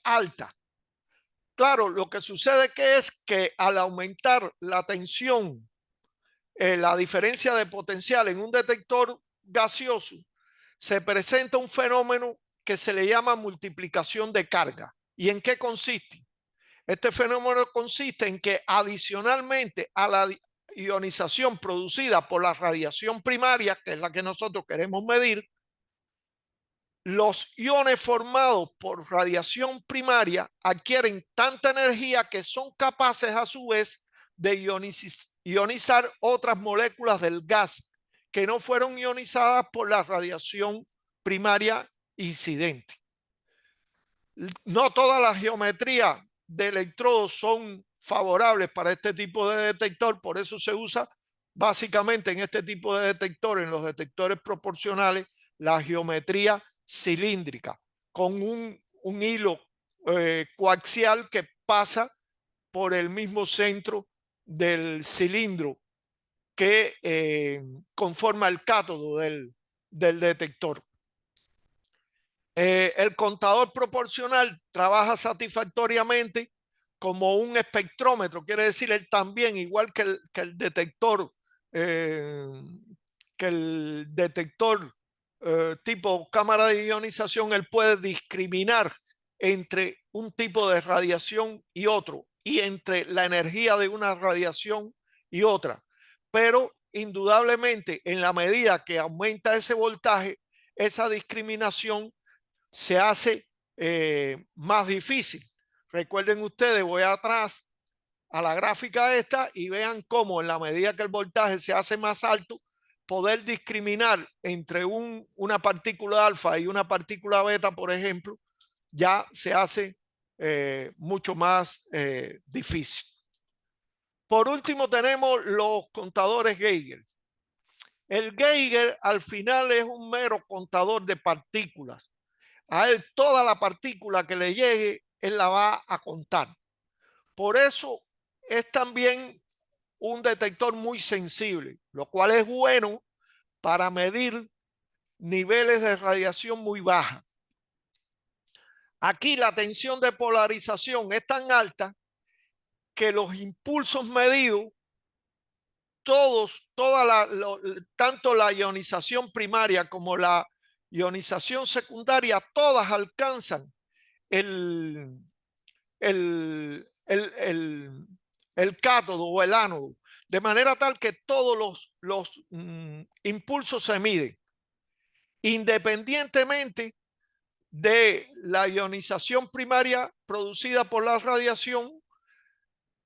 alta. Claro, lo que sucede es que al aumentar la tensión, la diferencia de potencial en un detector gaseoso, se presenta un fenómeno que se le llama multiplicación de carga. ¿Y en qué consiste? Este fenómeno consiste en que adicionalmente a la ionización producida por la radiación primaria, que es la que nosotros queremos medir, los iones formados por radiación primaria adquieren tanta energía que son capaces a su vez de ionizar otras moléculas del gas que no fueron ionizadas por la radiación primaria incidente. No todas las geometrías de electrodos son favorables para este tipo de detector, por eso se usa básicamente en este tipo de detectores, en los detectores proporcionales, la geometría cilíndrica, con un hilo coaxial que pasa por el mismo centro del cilindro que conforma el cátodo del detector. El contador proporcional trabaja satisfactoriamente como un espectrómetro, quiere decir, él también, igual que el detector, tipo cámara de ionización, él puede discriminar entre un tipo de radiación y otro, y entre la energía de una radiación y otra. Pero indudablemente, en la medida que aumenta ese voltaje, esa discriminación se hace más difícil. Recuerden ustedes, voy atrás a la gráfica esta y vean cómo en la medida que el voltaje se hace más alto, poder discriminar entre una partícula alfa y una partícula beta, por ejemplo, ya se hace mucho más difícil. Por último, tenemos los contadores Geiger. El Geiger al final es un mero contador de partículas. A él toda la partícula que le llegue, él la va a contar. Por eso es también un detector muy sensible, lo cual es bueno para medir niveles de radiación muy baja. Aquí la tensión de polarización es tan alta que los impulsos medidos, tanto la ionización primaria como la ionización secundaria, todas alcanzan el cátodo o el ánodo, de manera tal que todos los impulsos se miden, independientemente de la ionización primaria producida por la radiación.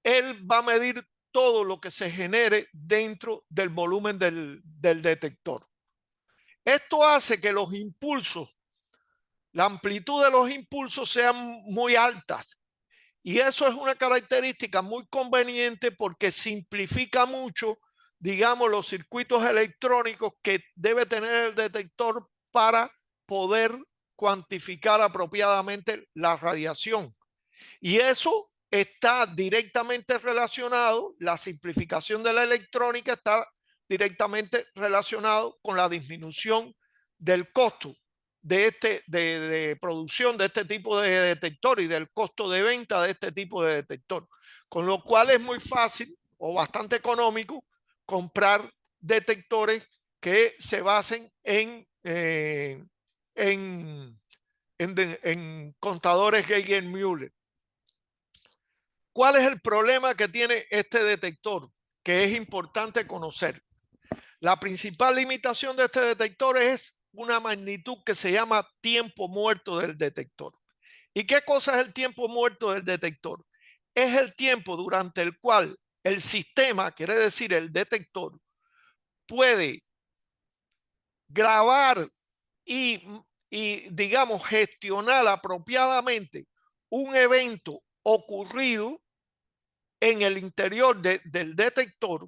Él va a medir todo lo que se genere dentro del volumen del detector. Esto hace que los impulsos, la amplitud de los impulsos sean muy altas. Y eso es una característica muy conveniente porque simplifica mucho, digamos, los circuitos electrónicos que debe tener el detector para poder cuantificar apropiadamente la radiación. Y eso está directamente relacionado, la simplificación de la electrónica está directamente relacionado con la disminución del costo de producción de este tipo de detector y del costo de venta de este tipo de detector. Con lo cual es muy fácil o bastante económico comprar detectores que se basen en contadores Geiger-Müller. ¿Cuál es el problema que tiene este detector? Que es importante conocer. La principal limitación de este detector es una magnitud que se llama tiempo muerto del detector. ¿Y qué cosa es el tiempo muerto del detector? Es el tiempo durante el cual el sistema, quiere decir el detector, puede grabar y digamos, gestionar apropiadamente un evento ocurrido en el interior del detector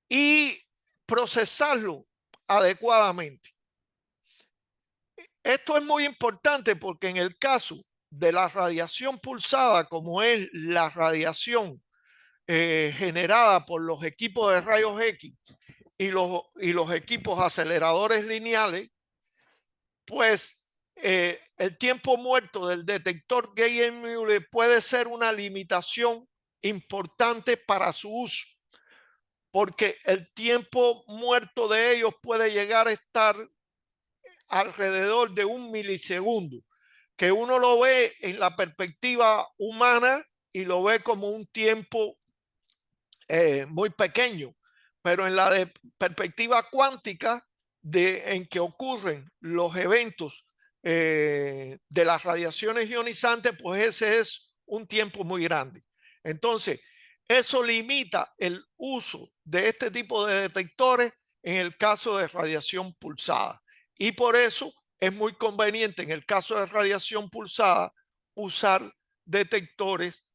y procesarlo adecuadamente. Esto es muy importante porque en el caso de la radiación pulsada, como es la radiación generada por los equipos de rayos X y los equipos aceleradores lineales, pues el tiempo muerto del detector Geiger-Müller puede ser una limitación importante para su uso, porque el tiempo muerto de ellos puede llegar a estar alrededor de 1 milisegundo, que uno lo ve en la perspectiva humana y lo ve como un tiempo muy pequeño, pero en la perspectiva cuántica en que ocurren los eventos de las radiaciones ionizantes, pues ese es un tiempo muy grande. Entonces, eso limita el uso de este tipo de detectores en el caso de radiación pulsada. Y por eso es muy conveniente en el caso de radiación pulsada usar detectores,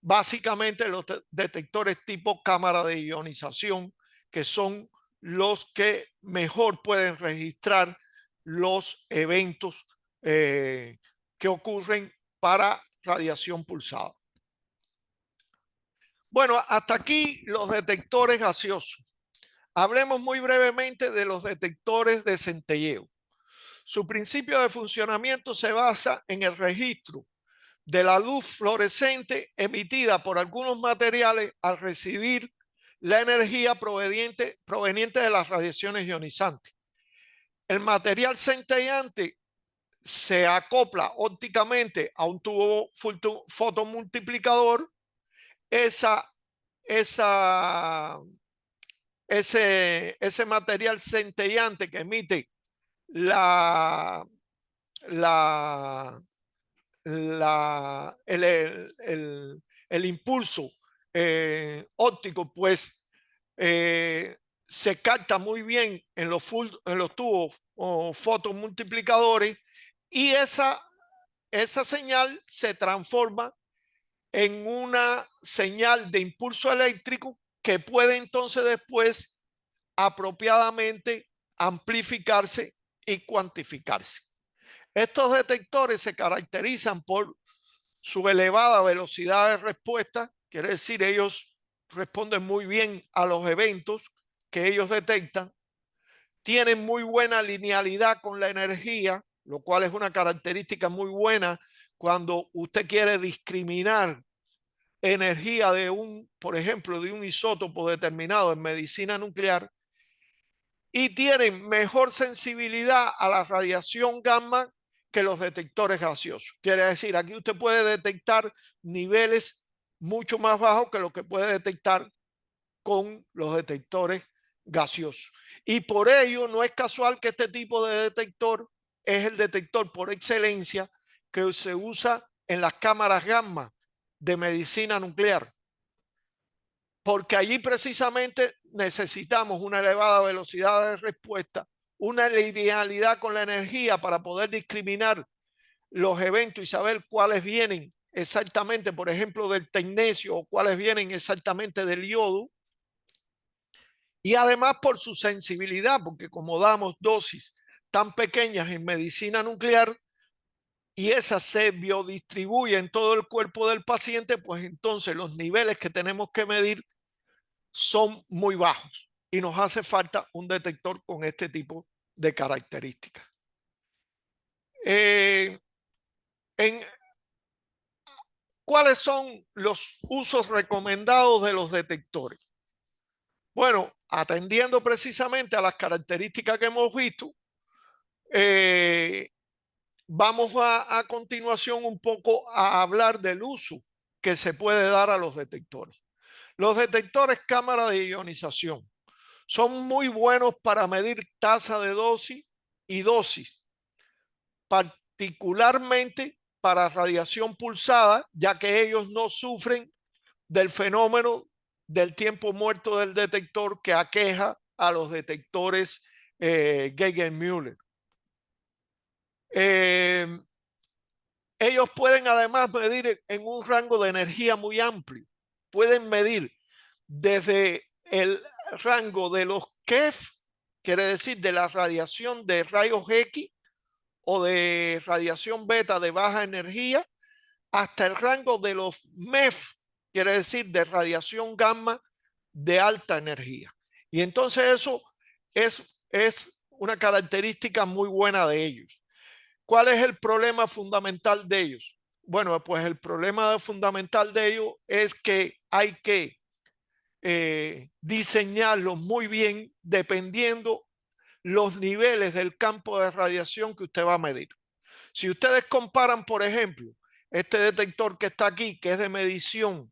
básicamente los detectores tipo cámara de ionización, que son los que mejor pueden registrar los eventos que ocurren para radiación pulsada. Bueno, hasta aquí los detectores gaseosos. Hablemos muy brevemente de los detectores de centelleo. Su principio de funcionamiento se basa en el registro de la luz fluorescente emitida por algunos materiales al recibir la energía proveniente de las radiaciones ionizantes. El material centellante se acopla ópticamente a un tubo fotomultiplicador. Ese material centellante que emite el impulso óptico, pues se capta muy bien en los tubos fotomultiplicadores, y esa señal se transforma en una señal de impulso eléctrico que puede entonces después apropiadamente amplificarse y cuantificarse. Estos detectores se caracterizan por su elevada velocidad de respuesta, quiere decir, ellos responden muy bien a los eventos que ellos detectan, tienen muy buena linealidad con la energía, lo cual es una característica muy buena cuando usted quiere discriminar energía de por ejemplo, de un isótopo determinado en medicina nuclear, y tienen mejor sensibilidad a la radiación gamma que los detectores gaseosos. Quiere decir, aquí usted puede detectar niveles mucho más bajos que lo que puede detectar con los detectores gaseosos. Y por ello no es casual que este tipo de detector es el detector por excelencia que se usa en las cámaras gamma de medicina nuclear, porque allí precisamente necesitamos una elevada velocidad de respuesta, una linealidad con la energía para poder discriminar los eventos y saber cuáles vienen exactamente, por ejemplo, del tecnecio, o cuáles vienen exactamente del yodo. Y además por su sensibilidad, porque como damos dosis tan pequeñas en medicina nuclear y esa se biodistribuye en todo el cuerpo del paciente, pues entonces los niveles que tenemos que medir son muy bajos y nos hace falta un detector con este tipo de características. ¿Cuáles son los usos recomendados de los detectores? Bueno, atendiendo precisamente a las características que hemos visto, vamos a continuación un poco a hablar del uso que se puede dar a los detectores. Los detectores cámara de ionización son muy buenos para medir tasa de dosis y dosis, particularmente para radiación pulsada, ya que ellos no sufren del fenómeno del tiempo muerto del detector que aqueja a los detectores Geiger-Müller. Ellos pueden además medir en un rango de energía muy amplio. Pueden medir desde el rango de los KEF, quiere decir de la radiación de rayos X o de radiación beta de baja energía, hasta el rango de los MEF, quiere decir de radiación gamma de alta energía. Y entonces eso es una característica muy buena de ellos. ¿Cuál es el problema fundamental de ellos? Bueno, pues el problema fundamental de ellos es que hay que diseñarlos muy bien dependiendo los niveles del campo de radiación que usted va a medir. Si ustedes comparan, por ejemplo, este detector que está aquí, que es de medición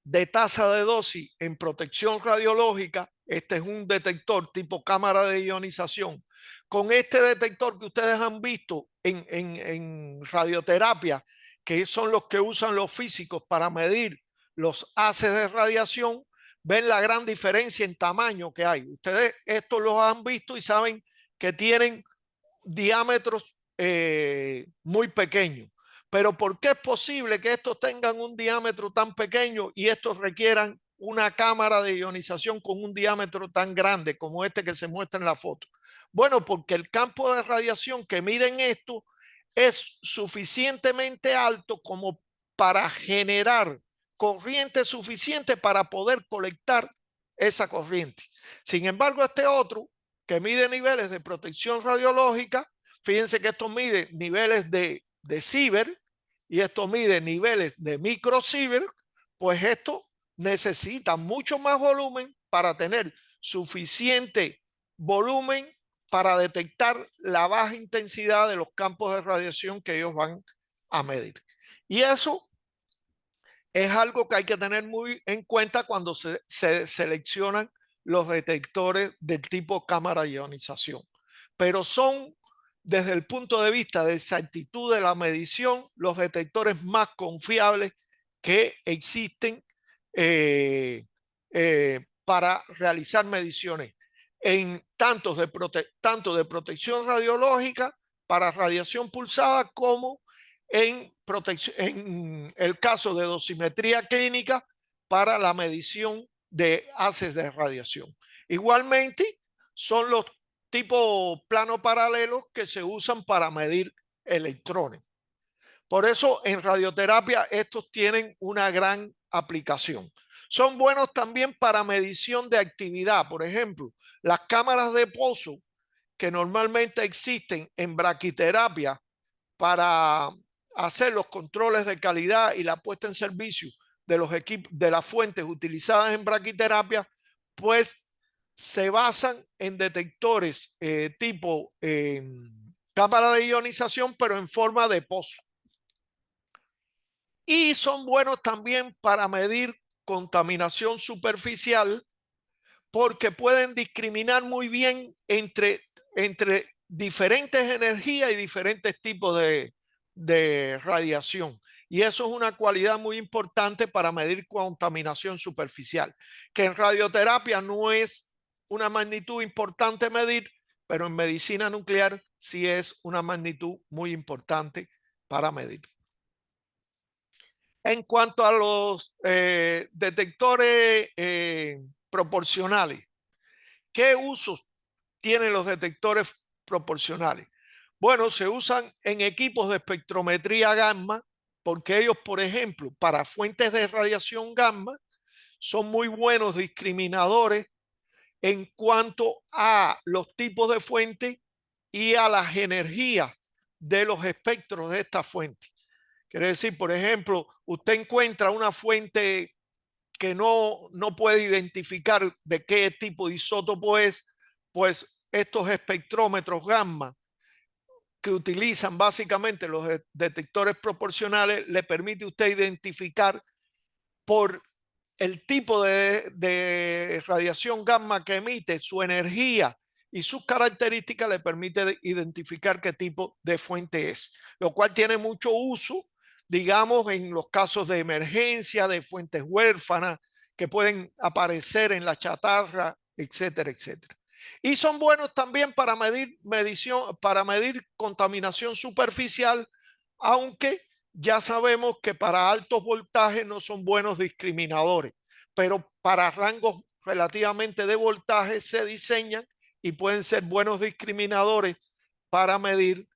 de tasa de dosis en protección radiológica, este es un detector tipo cámara de ionización, con este detector que ustedes han visto en radioterapia, que son los que usan los físicos para medir los haces de radiación, ven la gran diferencia en tamaño que hay. Ustedes estos los han visto y saben que tienen diámetros muy pequeños. Pero ¿por qué es posible que estos tengan un diámetro tan pequeño y estos requieran una cámara de ionización con un diámetro tan grande como este que se muestra en la foto? Bueno, porque el campo de radiación que miden esto es suficientemente alto como para generar corriente suficiente para poder colectar esa corriente. Sin embargo, este otro que mide niveles de protección radiológica, fíjense que esto mide niveles de Siever, y esto mide niveles de microsievert, pues esto necesita mucho más volumen para tener suficiente volumen para detectar la baja intensidad de los campos de radiación que ellos van a medir. Y eso es algo que hay que tener muy en cuenta cuando se seleccionan los detectores del tipo cámara de ionización. Pero son, desde el punto de vista de exactitud de la medición, los detectores más confiables que existen para realizar mediciones en tanto de protección radiológica para radiación pulsada como en el caso de dosimetría clínica para la medición de haces de radiación. Igualmente, son los tipos plano paralelos que se usan para medir electrones. Por eso en radioterapia estos tienen una gran aplicación. Son buenos también para medición de actividad. Por ejemplo, las cámaras de pozo que normalmente existen en braquiterapia para hacer los controles de calidad y la puesta en servicio de los equipos, de las fuentes utilizadas en braquiterapia, pues se basan en detectores tipo cámara de ionización, pero en forma de pozo. Y son buenos también para medir contaminación superficial porque pueden discriminar muy bien entre diferentes energías y diferentes tipos de radiación. Y eso es una cualidad muy importante para medir contaminación superficial, que en radioterapia no es una magnitud importante medir, pero en medicina nuclear sí es una magnitud muy importante para medir. En cuanto a los detectores proporcionales, ¿qué usos tienen los detectores proporcionales? Bueno, se usan en equipos de espectrometría gamma porque ellos, por ejemplo, para fuentes de radiación gamma, son muy buenos discriminadores en cuanto a los tipos de fuentes y a las energías de los espectros de esta fuente. Quiere decir, por ejemplo, usted encuentra una fuente que no puede identificar de qué tipo de isótopo es, pues estos espectrómetros gamma que utilizan básicamente los detectores proporcionales le permite a usted identificar por el tipo de radiación gamma que emite, su energía y sus características le permite identificar qué tipo de fuente es, lo cual tiene mucho uso, digamos, en los casos de emergencia, de fuentes huérfanas que pueden aparecer en la chatarra, etcétera, etcétera. Y son buenos también para medir contaminación superficial, aunque ya sabemos que para altos voltajes no son buenos discriminadores, pero para rangos relativamente de voltaje se diseñan y pueden ser buenos discriminadores para medir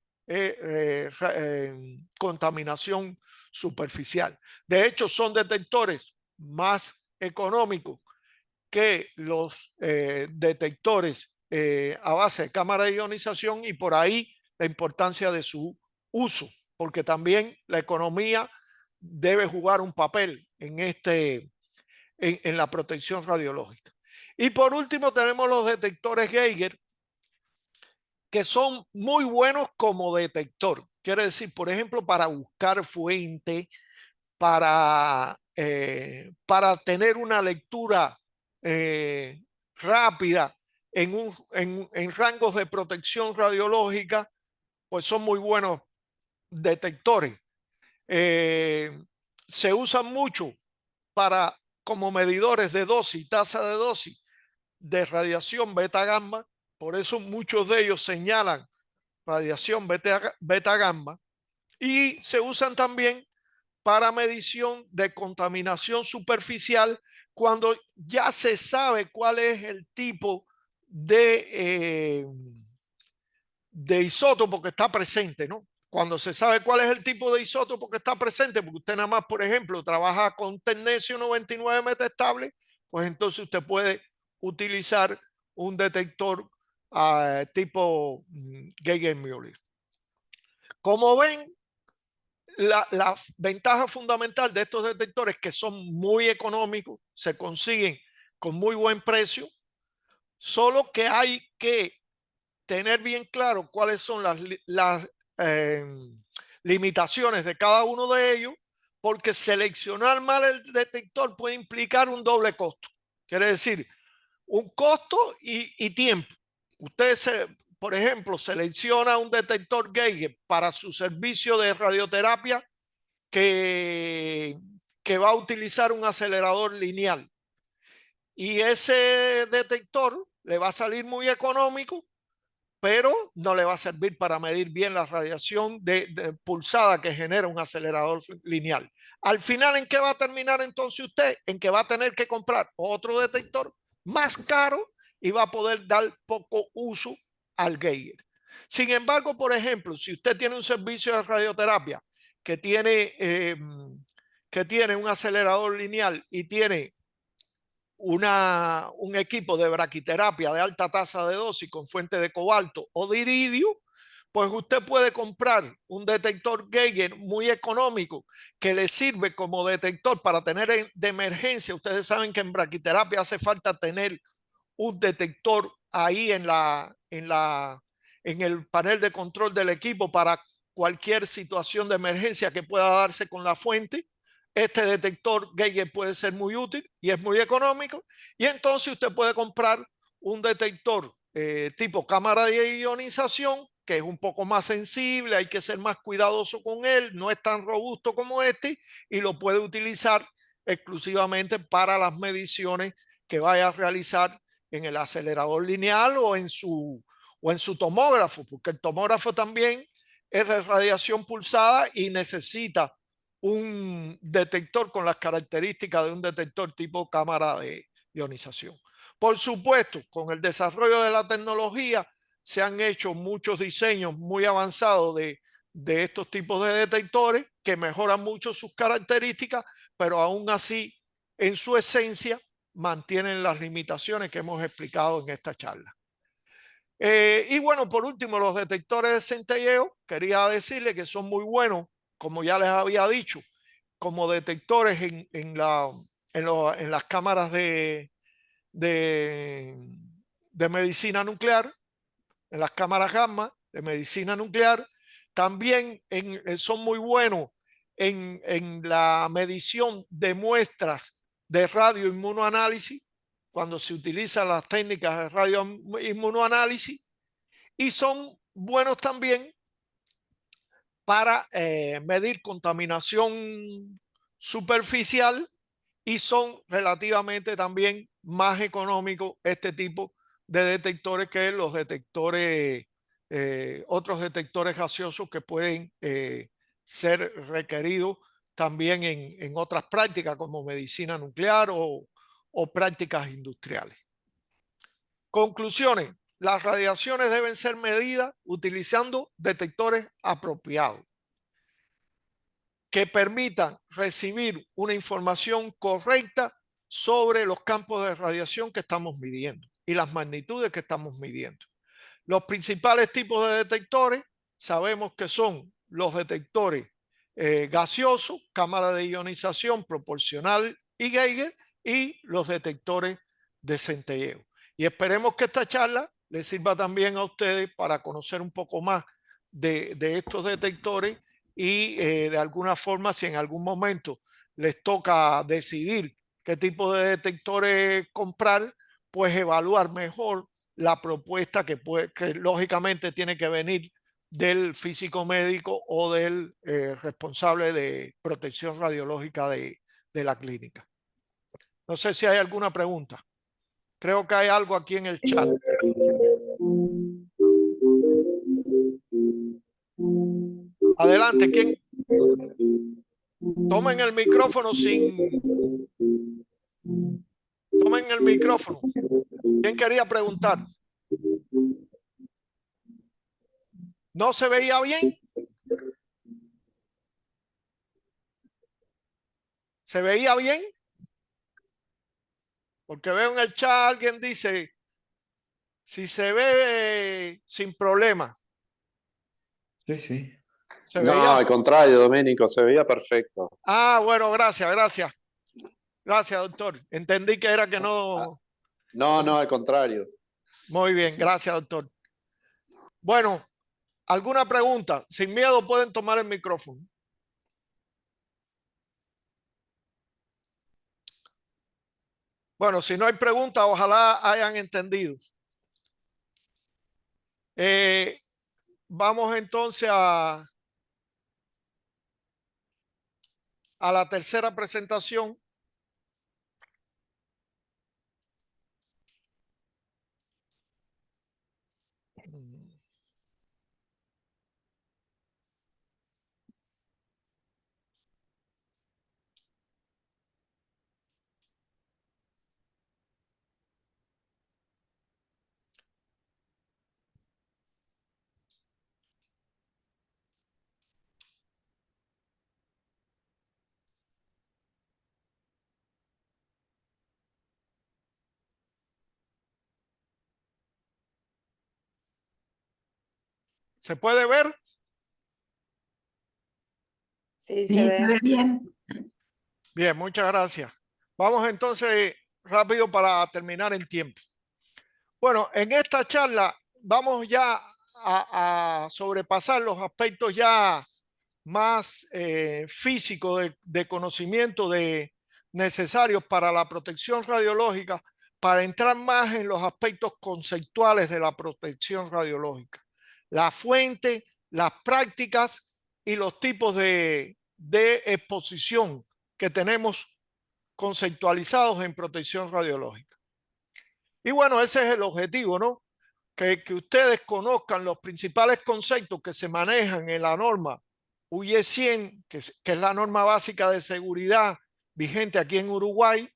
contaminación superficial. De hecho, son detectores más económicos que los detectores a base de cámara de ionización y por ahí la importancia de su uso, porque también la economía debe jugar un papel en la protección radiológica. Y por último tenemos los detectores Geiger, que son muy buenos como detector. Quiere decir, por ejemplo, para buscar fuente, para tener una lectura rápida en rangos de protección radiológica, pues son muy buenos detectores. Se usan mucho como medidores de dosis, tasa de dosis de radiación beta gamma, por eso muchos de ellos señalan radiación beta gamma, y se usan también para medición de contaminación superficial cuando ya se sabe cuál es el tipo de isótopo que está presente, ¿no? Cuando se sabe cuál es el tipo de isótopo que está presente, porque usted nada más, por ejemplo, trabaja con tecnecio 99 metastable, pues entonces usted puede utilizar un detector tipo Geiger-Müller. Como ven, la ventaja fundamental de estos detectores es que son muy económicos, se consiguen con muy buen precio, solo que hay que tener bien claro cuáles son las limitaciones de cada uno de ellos, porque seleccionar mal el detector puede implicar un doble costo. Quiere decir, un costo y tiempo. Usted, por ejemplo, selecciona un detector Geiger para su servicio de radioterapia que va a utilizar un acelerador lineal. Y ese detector le va a salir muy económico, pero no le va a servir para medir bien la radiación de pulsada que genera un acelerador lineal. Al final, ¿en qué va a terminar entonces usted? En que va a tener que comprar otro detector más caro y va a poder dar poco uso al Geiger. Sin embargo, por ejemplo, si usted tiene un servicio de radioterapia que tiene un acelerador lineal y tiene un equipo de braquiterapia de alta tasa de dosis con fuente de cobalto o de iridio, pues usted puede comprar un detector Geiger muy económico que le sirve como detector para tener de emergencia. Ustedes saben que en braquiterapia hace falta tener un detector ahí en el panel de control del equipo para cualquier situación de emergencia que pueda darse con la fuente. Este detector Geiger puede ser muy útil y es muy económico. Y entonces usted puede comprar un detector tipo cámara de ionización, que es un poco más sensible, hay que ser más cuidadoso con él, no es tan robusto como este, y lo puede utilizar exclusivamente para las mediciones que vaya a realizar en el acelerador lineal o en su tomógrafo, porque el tomógrafo también es de radiación pulsada y necesita un detector con las características de un detector tipo cámara de ionización. Por supuesto, con el desarrollo de la tecnología se han hecho muchos diseños muy avanzados de estos tipos de detectores que mejoran mucho sus características, pero aún así, en su esencia, mantienen las limitaciones que hemos explicado en esta charla. Y bueno, por último, los detectores de centelleo, quería decirle que son muy buenos, como ya les había dicho, como detectores en las cámaras de medicina nuclear, en las cámaras gamma de medicina nuclear. También son muy buenos en la medición de muestras de radioinmunoanálisis, cuando se utilizan las técnicas de radioinmunoanálisis, y son buenos también para medir contaminación superficial, y son relativamente también más económicos este tipo de detectores que los detectores, otros detectores gaseosos que pueden ser requeridos también en otras prácticas como medicina nuclear o prácticas industriales. Conclusiones. Las radiaciones deben ser medidas utilizando detectores apropiados que permitan recibir una información correcta sobre los campos de radiación que estamos midiendo y las magnitudes que estamos midiendo. Los principales tipos de detectores sabemos que son los detectores gaseosos, cámara de ionización proporcional y Geiger, y los detectores de centelleo. Y esperemos que esta charla les sirva también a ustedes para conocer un poco más de estos detectores y de alguna forma, si en algún momento les toca decidir qué tipo de detectores comprar, pues evaluar mejor la propuesta que lógicamente tiene que venir del físico médico o del responsable de protección radiológica de la clínica. No sé si hay alguna pregunta. Creo que hay algo aquí en el chat. Adelante, ¿quién? Tomen el micrófono Tomen el micrófono. ¿Quién quería preguntar? ¿No se veía bien? ¿Se veía bien? Porque veo en el chat alguien dice, si se ve sin problema. Sí, sí. ¿Se No, veía? al contrario, Domenico, se veía perfecto. Ah, bueno, gracias, gracias. Gracias, doctor. Entendí que era que Ah, no. No, no, al contrario. Muy bien, gracias, doctor. Bueno, ¿alguna pregunta? Sin miedo pueden tomar el micrófono. Bueno, si no hay pregunta, ojalá hayan entendido. Vamos entonces a la tercera presentación. ¿Se puede ver? Sí, se Sí, se ve. ve bien. Bien, muchas gracias. Vamos entonces rápido para terminar en tiempo. Bueno, en esta charla vamos ya a sobrepasar los aspectos ya más físicos de conocimiento necesarios para la protección radiológica, para entrar más en los aspectos conceptuales de la protección radiológica. La fuente, las prácticas y los tipos de exposición que tenemos conceptualizados en protección radiológica. Y bueno, ese es el objetivo, ¿no? Que ustedes conozcan los principales conceptos que se manejan en la norma UE 100, que es la norma básica de seguridad vigente aquí en Uruguay,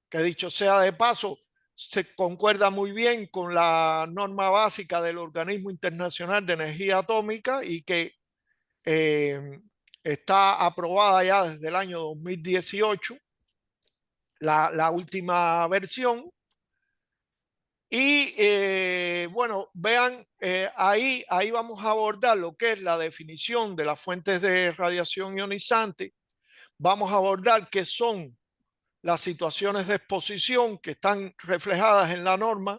que dicho sea de paso, se concuerda muy bien con la norma básica del Organismo Internacional de Energía Atómica y que está aprobada ya desde el año 2018, la última versión. Y bueno, vean, ahí vamos a abordar lo que es la definición de las fuentes de radiación ionizante. Vamos a abordar qué son las situaciones de exposición que están reflejadas en la norma,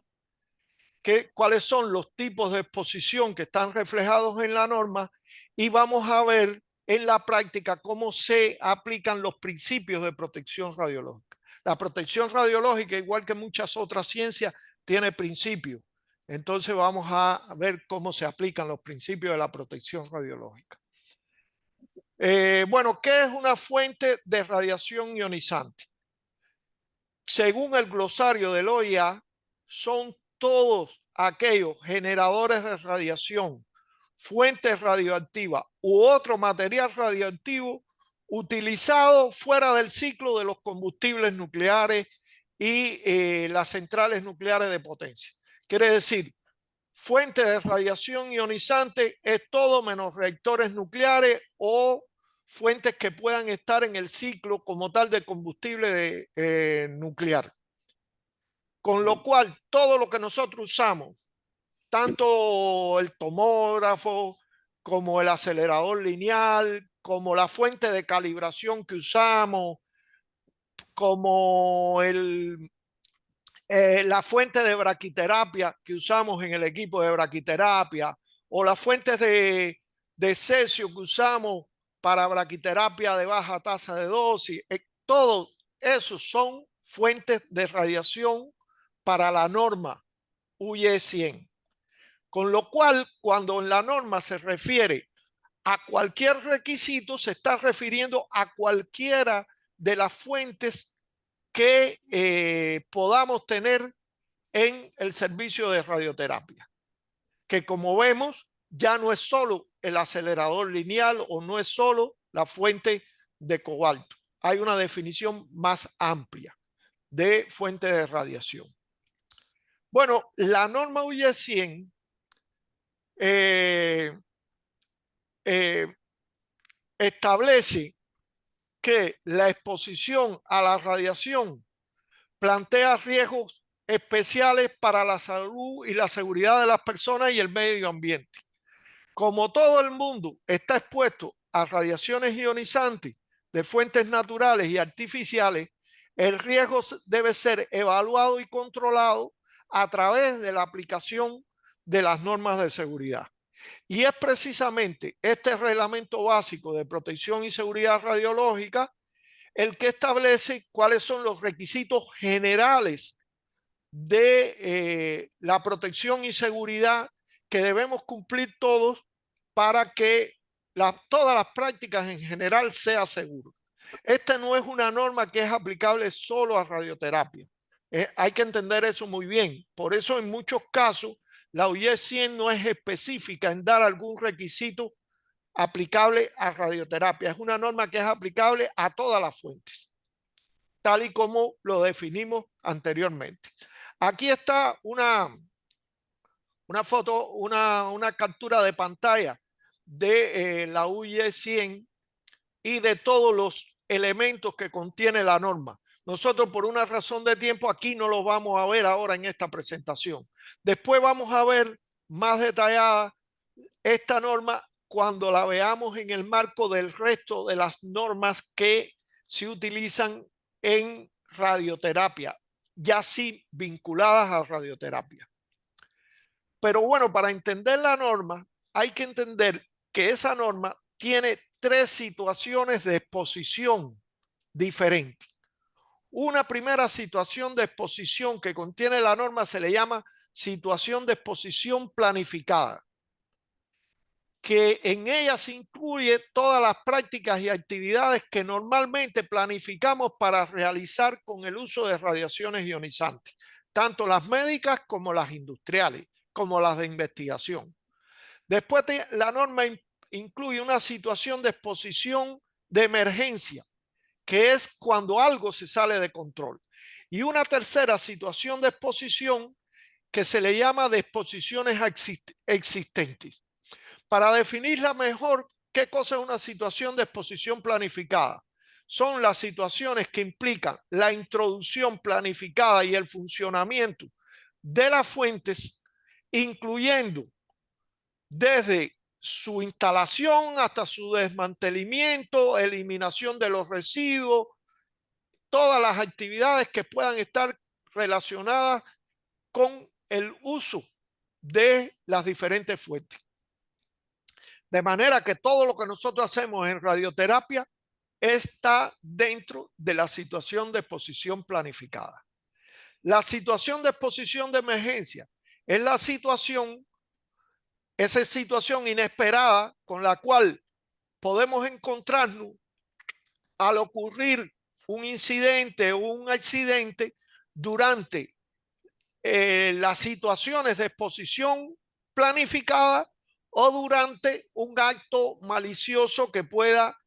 cuáles son los tipos de exposición que están reflejados en la norma y vamos a ver en la práctica cómo se aplican los principios de protección radiológica. La protección radiológica, igual que muchas otras ciencias, tiene principios. Entonces vamos a ver cómo se aplican los principios de la protección radiológica. Bueno, ¿qué es una fuente de radiación ionizante? Según el glosario del OIA, son todos aquellos generadores de radiación, fuentes radioactivas u otro material radioactivo utilizado fuera del ciclo de los combustibles nucleares y las centrales nucleares de potencia. Quiere decir, fuente de radiación ionizante es todo menos reactores nucleares o fuentes que puedan estar en el ciclo como tal de combustible nuclear. Con lo cual, todo lo que nosotros usamos, tanto el tomógrafo como el acelerador lineal, como la fuente de calibración que usamos, como la fuente de braquiterapia que usamos en el equipo de braquiterapia o las fuentes de cesio que usamos para braquiterapia de baja tasa de dosis, todo eso son fuentes de radiación para la norma UE 100. Con lo cual, cuando en la norma se refiere a cualquier requisito, se está refiriendo a cualquiera de las fuentes que podamos tener en el servicio de radioterapia, que como vemos ya no es solo el acelerador lineal o no es solo la fuente de cobalto. Hay una definición más amplia de fuente de radiación. Bueno, la norma UE 100 establece que la exposición a la radiación plantea riesgos especiales para la salud y la seguridad de las personas y el medio ambiente. Como todo el mundo está expuesto a radiaciones ionizantes de fuentes naturales y artificiales, el riesgo debe ser evaluado y controlado a través de la aplicación de las normas de seguridad. Y es precisamente este reglamento básico de protección y seguridad radiológica el que establece cuáles son los requisitos generales de la protección y seguridad que debemos cumplir todos para que todas las prácticas en general sean seguras. Esta no es una norma que es aplicable solo a radioterapia. Hay que entender eso muy bien. Por eso en muchos casos la UIE 100 no es específica en dar algún requisito aplicable a radioterapia. Es una norma que es aplicable a todas las fuentes, tal y como lo definimos anteriormente. Aquí está una foto, una captura de pantalla de la UIE 100 y de todos los elementos que contiene la norma. Nosotros por una razón de tiempo aquí no los vamos a ver ahora en esta presentación. Después vamos a ver más detallada esta norma cuando la veamos en el marco del resto de las normas que se utilizan en radioterapia, ya sí vinculadas a radioterapia. Pero bueno, para entender la norma hay que entender que esa norma tiene tres situaciones de exposición diferentes. Una primera situación de exposición que contiene la norma se le llama situación de exposición planificada, que en ella se incluye todas las prácticas y actividades que normalmente planificamos para realizar con el uso de radiaciones ionizantes, tanto las médicas como las industriales, como las de investigación. Después la norma incluye una situación de exposición de emergencia, que es cuando algo se sale de control. Y una tercera situación de exposición que se le llama de exposiciones existentes. Para definirla mejor, ¿qué cosa es una situación de exposición planificada? Son las situaciones que implican la introducción planificada y el funcionamiento de las fuentes, incluyendo desde su instalación hasta su desmantelamiento, eliminación de los residuos, todas las actividades que puedan estar relacionadas con el uso de las diferentes fuentes. De manera que todo lo que nosotros hacemos en radioterapia está dentro de la situación de exposición planificada. La situación de exposición de emergencia es la situación, esa situación inesperada con la cual podemos encontrarnos al ocurrir un incidente o un accidente durante las situaciones de exposición planificada o durante un acto malicioso que pueda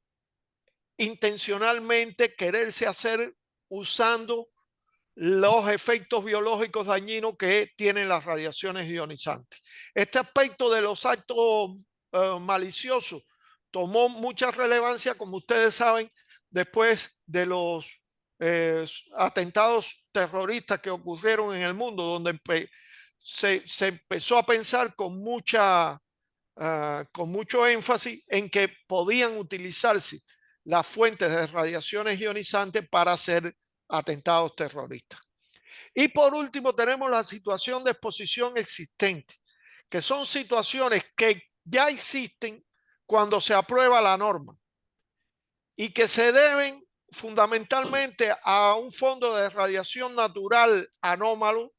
intencionalmente quererse hacer usando los efectos biológicos dañinos que tienen las radiaciones ionizantes. Este aspecto de los actos maliciosos tomó mucha relevancia, como ustedes saben, después de los atentados terroristas que ocurrieron en el mundo, donde se empezó a pensar con mucho énfasis en que podían utilizarse las fuentes de radiaciones ionizantes para hacer atentados terroristas. Y por último tenemos la situación de exposición existente, que son situaciones que ya existen cuando se aprueba la norma y que se deben fundamentalmente a un fondo de radiación natural anómalo,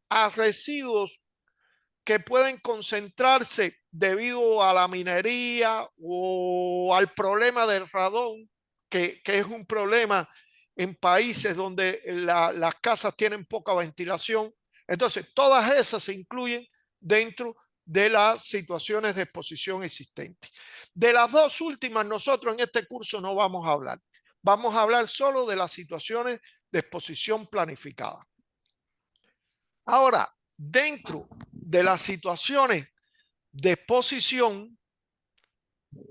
a residuos que pueden concentrarse debido a la minería o al problema del radón, que es un problema en países donde las casas tienen poca ventilación. Entonces, todas esas se incluyen dentro de las situaciones de exposición existentes. De las dos últimas, nosotros en este curso no vamos a hablar. Vamos a hablar solo de las situaciones de exposición planificada. Ahora, dentro de las situaciones de exposición,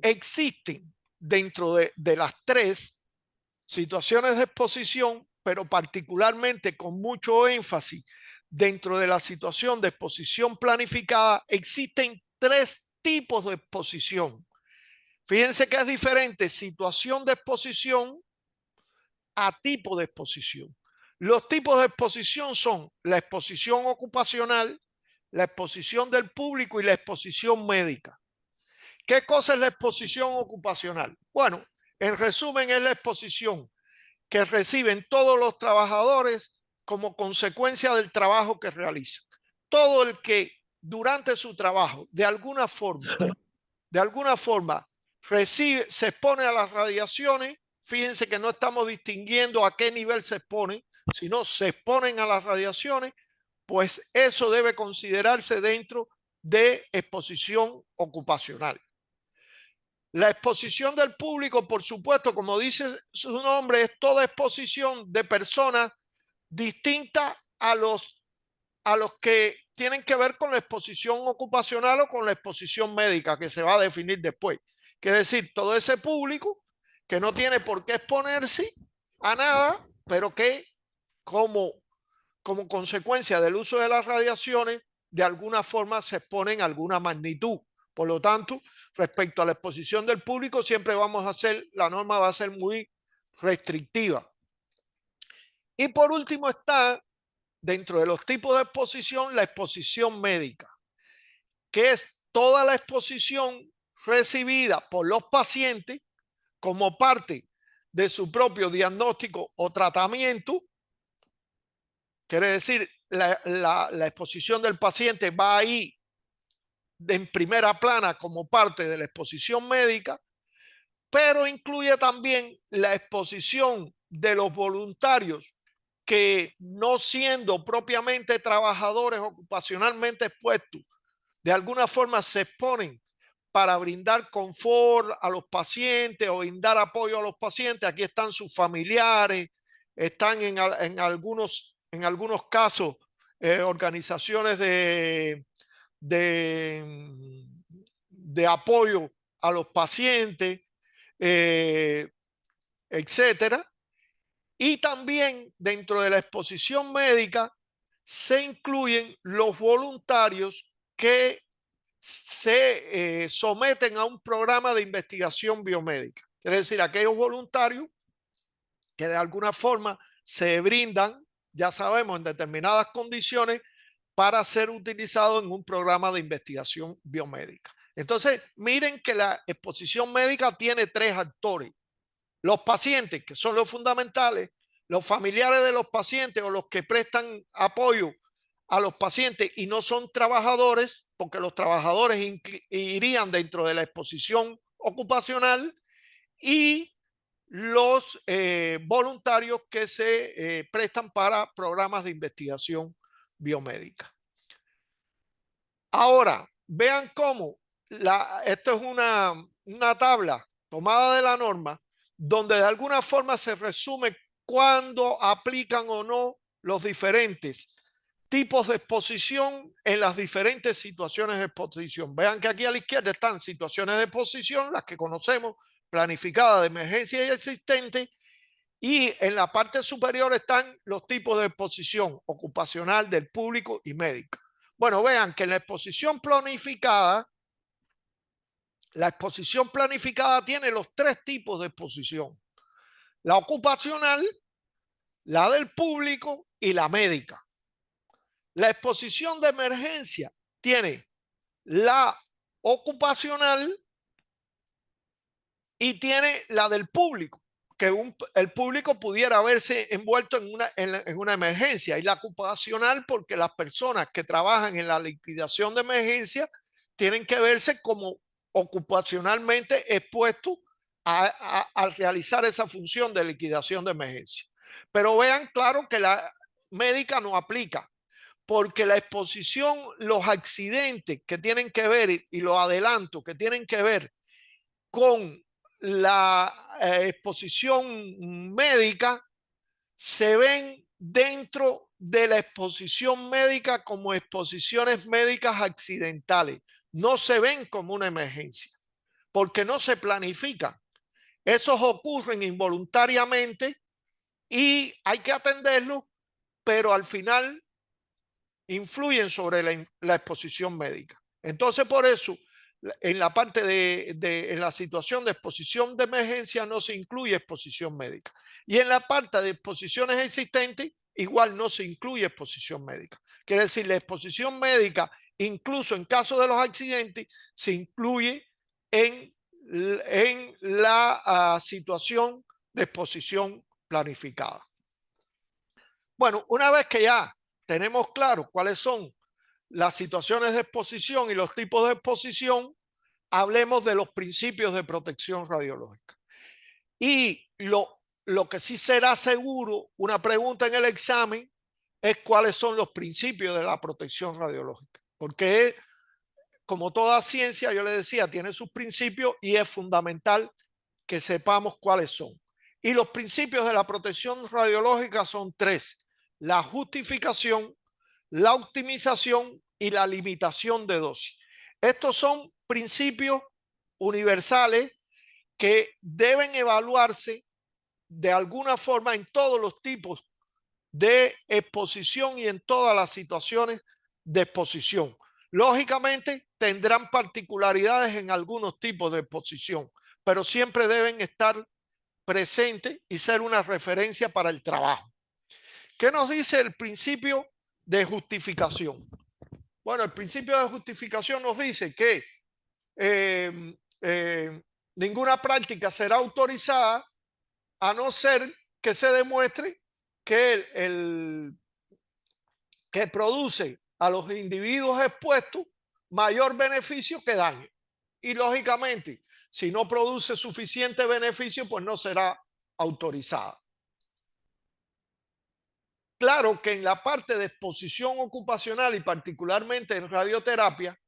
existen dentro de las tres situaciones de exposición, pero particularmente con mucho énfasis dentro de la situación de exposición planificada, existen tres tipos de exposición. Fíjense que es diferente situación de exposición a tipo de exposición. Los tipos de exposición son la exposición ocupacional, la exposición del público y la exposición médica. ¿Qué cosa es la exposición ocupacional? Bueno, en resumen es la exposición que reciben todos los trabajadores como consecuencia del trabajo que realizan. Todo el que durante su trabajo de alguna forma recibe, se expone a las radiaciones. Fíjense que no estamos distinguiendo a qué nivel se exponen, sino se exponen a las radiaciones, pues eso debe considerarse dentro de exposición ocupacional. La exposición del público, por supuesto, como dice su nombre, es toda exposición de personas distintas a los que tienen que ver con la exposición ocupacional o con la exposición médica, que se va a definir después. Quiere decir, todo ese público que no tiene por qué exponerse a nada, pero que como consecuencia del uso de las radiaciones, de alguna forma se exponen a alguna magnitud. Por lo tanto, respecto a la exposición del público, siempre vamos a hacer, la norma va a ser muy restrictiva. Y por último está, dentro de los tipos de exposición, la exposición médica, que es toda la exposición recibida por los pacientes como parte de su propio diagnóstico o tratamiento. Quiere decir, la exposición del paciente va ahí en primera plana como parte de la exposición médica, pero incluye también la exposición de los voluntarios que, no siendo propiamente trabajadores ocupacionalmente expuestos, de alguna forma se exponen para brindar confort a los pacientes o brindar apoyo a los pacientes. Aquí están sus familiares, están en algunos casos organizaciones de apoyo a los pacientes, etcétera. Y también dentro de la exposición médica se incluyen los voluntarios que se someten a un programa de investigación biomédica. Quiere decir, aquellos voluntarios que de alguna forma se brindan, ya sabemos, en determinadas condiciones para ser utilizados en un programa de investigación biomédica. Entonces, miren que la exposición médica tiene tres actores. Los pacientes, que son los fundamentales, los familiares de los pacientes o los que prestan apoyo a los pacientes y no son trabajadores, porque los trabajadores irían dentro de la exposición ocupacional, y los voluntarios que se prestan para programas de investigación biomédica. Ahora, vean cómo esto es una tabla tomada de la norma, donde de alguna forma se resume cuándo aplican o no los diferentes tipos de exposición en las diferentes situaciones de exposición. Vean que aquí a la izquierda están situaciones de exposición, las que conocemos, planificadas, de emergencia y existentes, y en la parte superior están los tipos de exposición ocupacional, del público y médica. Bueno, vean que en la exposición planificada tiene los tres tipos de exposición: la ocupacional, la del público y la médica. La exposición de emergencia tiene la ocupacional y tiene la del público, que el público pudiera verse envuelto en una emergencia, y la ocupacional porque las personas que trabajan en la liquidación de emergencia tienen que verse como ocupacionalmente expuestos al realizar esa función de liquidación de emergencia. Pero vean claro que la médica no aplica, porque la exposición, los accidentes que tienen que ver y los adelantos que tienen que ver con la exposición médica se ven dentro de la exposición médica como exposiciones médicas accidentales. No se ven como una emergencia porque no se planifican. Esos ocurren involuntariamente y hay que atenderlos, pero al final influyen sobre la exposición médica. Entonces, por eso, en la parte en la situación de exposición de emergencia no se incluye exposición médica. Y en la parte de exposiciones existentes, igual no se incluye exposición médica. Quiere decir, la exposición médica, incluso en caso de los accidentes, se incluye en la situación de exposición planificada. Bueno, una vez que ya tenemos claro cuáles son las situaciones de exposición y los tipos de exposición, hablemos de los principios de protección radiológica. Y lo que sí será seguro, una pregunta en el examen, es cuáles son los principios de la protección radiológica. Porque como toda ciencia, yo le decía, tiene sus principios y es fundamental que sepamos cuáles son. Y los principios de la protección radiológica son tres: la justificación, la optimización y la limitación de dosis. Estos son principios universales que deben evaluarse de alguna forma en todos los tipos de exposición y en todas las situaciones de exposición. Lógicamente tendrán particularidades en algunos tipos de exposición, pero siempre deben estar presentes y ser una referencia para el trabajo. ¿Qué nos dice el principio de justificación? Bueno, el principio de justificación nos dice que ninguna práctica será autorizada a no ser que se demuestre que que produce a los individuos expuestos mayor beneficio que daño. Y lógicamente, si no produce suficiente beneficio, pues no será autorizada. Claro que en la parte de exposición ocupacional y particularmente en radioterapia,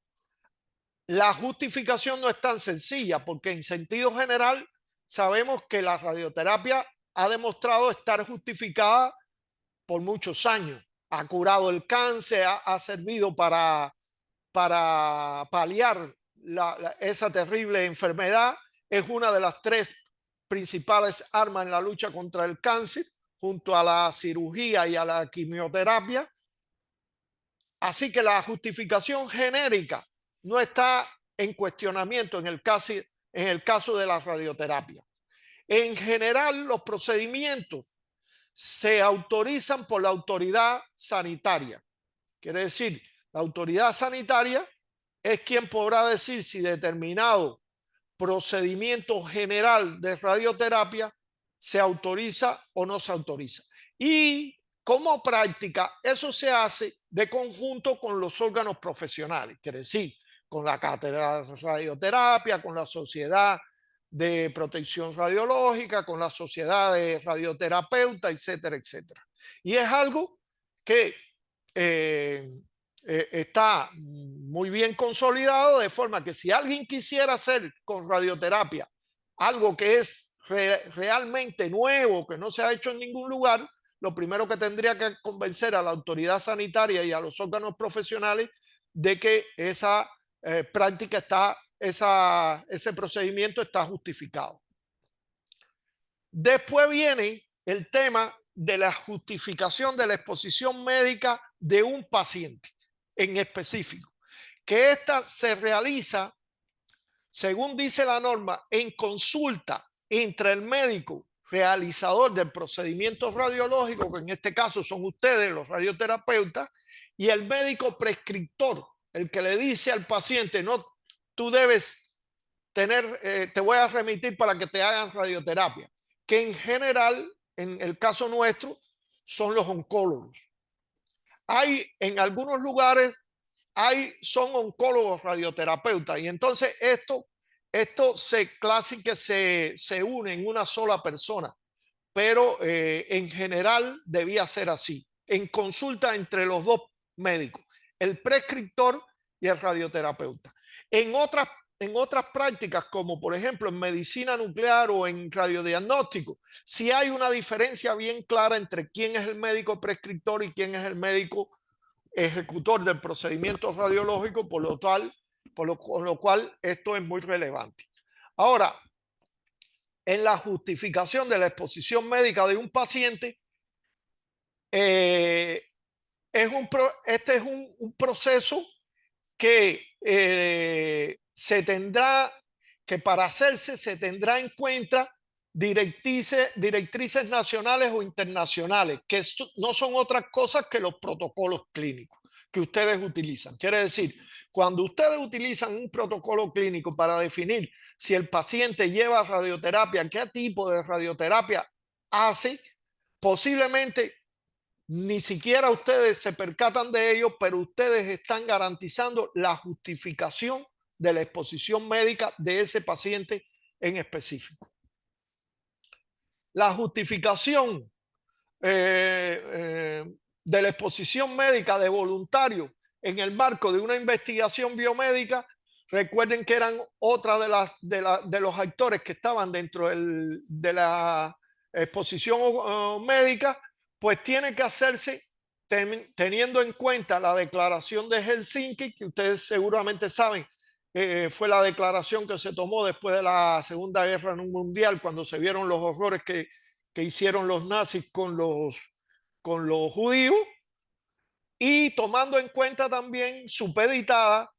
la justificación no es tan sencilla, porque en sentido general sabemos que la radioterapia ha demostrado estar justificada por muchos años. Ha curado el cáncer, ha servido para paliar esa terrible enfermedad. Es una de las tres principales armas en la lucha contra el cáncer, junto a la cirugía y a la quimioterapia. Así que la justificación genérica no está en cuestionamiento en el caso de la radioterapia. En general, los procedimientos se autorizan por la autoridad sanitaria. Quiere decir, la autoridad sanitaria es quien podrá decir si determinado procedimiento general de radioterapia se autoriza o no se autoriza. Y como práctica, eso se hace de conjunto con los órganos profesionales, quiere decir, con la cátedra de radioterapia, con la sociedad de protección radiológica, con la sociedad de radioterapeuta, etcétera, etcétera. Y es algo que está muy bien consolidado, de forma que si alguien quisiera hacer con radioterapia algo que es realmente nuevo, que no se ha hecho en ningún lugar, lo primero que tendría que convencer a la autoridad sanitaria y a los órganos profesionales de que esa práctica está, ese procedimiento está justificado. Después viene el tema de la justificación de la exposición médica de un paciente en específico, que esta se realiza, según dice la norma, en consulta entre el médico realizador del procedimiento radiológico, que en este caso son ustedes, los radioterapeutas, y el médico prescriptor, el que le dice al paciente, no, tú debes tener, te voy a remitir para que te hagan radioterapia, que en general, en el caso nuestro, son los oncólogos. Hay en algunos lugares, son oncólogos radioterapeutas, y entonces esto casi que se une en una sola persona, pero en general debía ser así, en consulta entre los dos médicos, el prescriptor y el radioterapeuta. En otras prácticas, como por ejemplo en medicina nuclear o en radiodiagnóstico, sí hay una diferencia bien clara entre quién es el médico prescriptor y quién es el médico ejecutor del procedimiento radiológico, con lo cual esto es muy relevante. Ahora, en la justificación de la exposición médica de un paciente, este es un proceso que para hacerse se tendrá en cuenta directrices nacionales o internacionales, que no son otras cosas que los protocolos clínicos que ustedes utilizan. Quiere decir, cuando ustedes utilizan un protocolo clínico para definir si el paciente lleva radioterapia, qué tipo de radioterapia hace, posiblemente ni siquiera ustedes se percatan de ello, pero ustedes están garantizando la justificación de la exposición médica de ese paciente en específico. La justificación de la exposición médica de voluntario en el marco de una investigación biomédica, recuerden que eran otra de los actores que estaban dentro de la exposición médica, pues tiene que hacerse teniendo en cuenta la declaración de Helsinki, que ustedes seguramente saben, fue la declaración que se tomó después de la Segunda Guerra Mundial, cuando se vieron los horrores que hicieron los nazis con los judíos, y tomando en cuenta también supeditada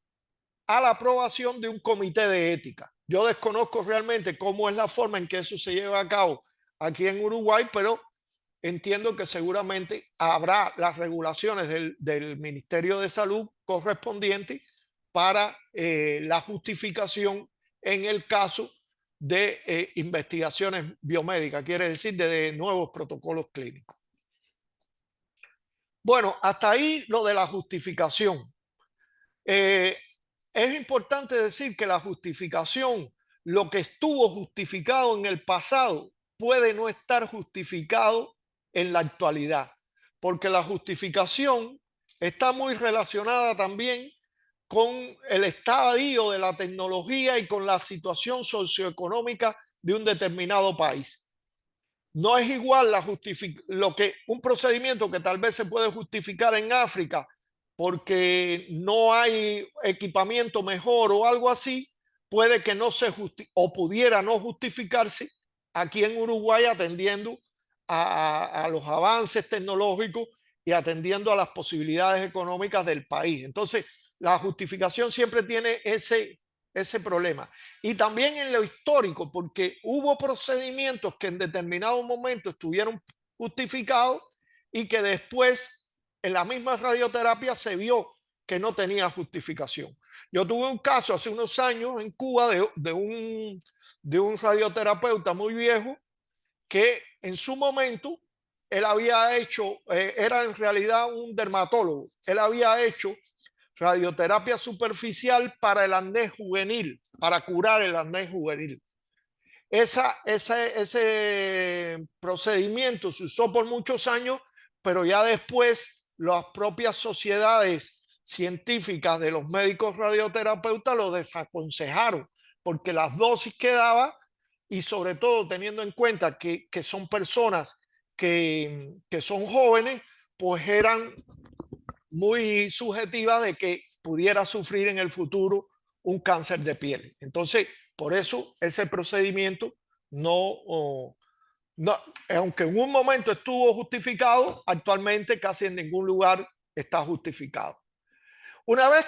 a la aprobación de un comité de ética. Yo desconozco realmente cómo es la forma en que eso se lleva a cabo aquí en Uruguay, pero entiendo que seguramente habrá las regulaciones del Ministerio de Salud correspondientes para la justificación en el caso de investigaciones biomédicas, quiere decir de nuevos protocolos clínicos. Bueno, hasta ahí lo de la justificación. Es importante decir que la justificación, lo que estuvo justificado en el pasado, puede no estar justificado en la actualidad, porque la justificación está muy relacionada también con el estadio de la tecnología y con la situación socioeconómica de un determinado país. No es igual un procedimiento que tal vez se puede justificar en África porque no hay equipamiento mejor o algo así, puede que no se o pudiera no justificarse aquí en Uruguay, atendiendo a los avances tecnológicos y atendiendo a las posibilidades económicas del país. Entonces, la justificación siempre tiene ese problema. Y también en lo histórico, porque hubo procedimientos que en determinado momento estuvieron justificados y que después en la misma radioterapia se vio que no tenía justificación. Yo tuve un caso hace unos años en Cuba de un radioterapeuta muy viejo que en su momento él había hecho, era en realidad un dermatólogo, él había hecho radioterapia superficial para el acné juvenil, para curar el acné juvenil. Ese procedimiento se usó por muchos años, pero ya después las propias sociedades científicas de los médicos radioterapeutas lo desaconsejaron, porque las dosis que daba, y sobre todo teniendo en cuenta que son personas que son jóvenes, pues eran muy subjetivas de que pudiera sufrir en el futuro un cáncer de piel. Entonces, por eso ese procedimiento no, aunque en un momento estuvo justificado, actualmente casi en ningún lugar está justificado. Una vez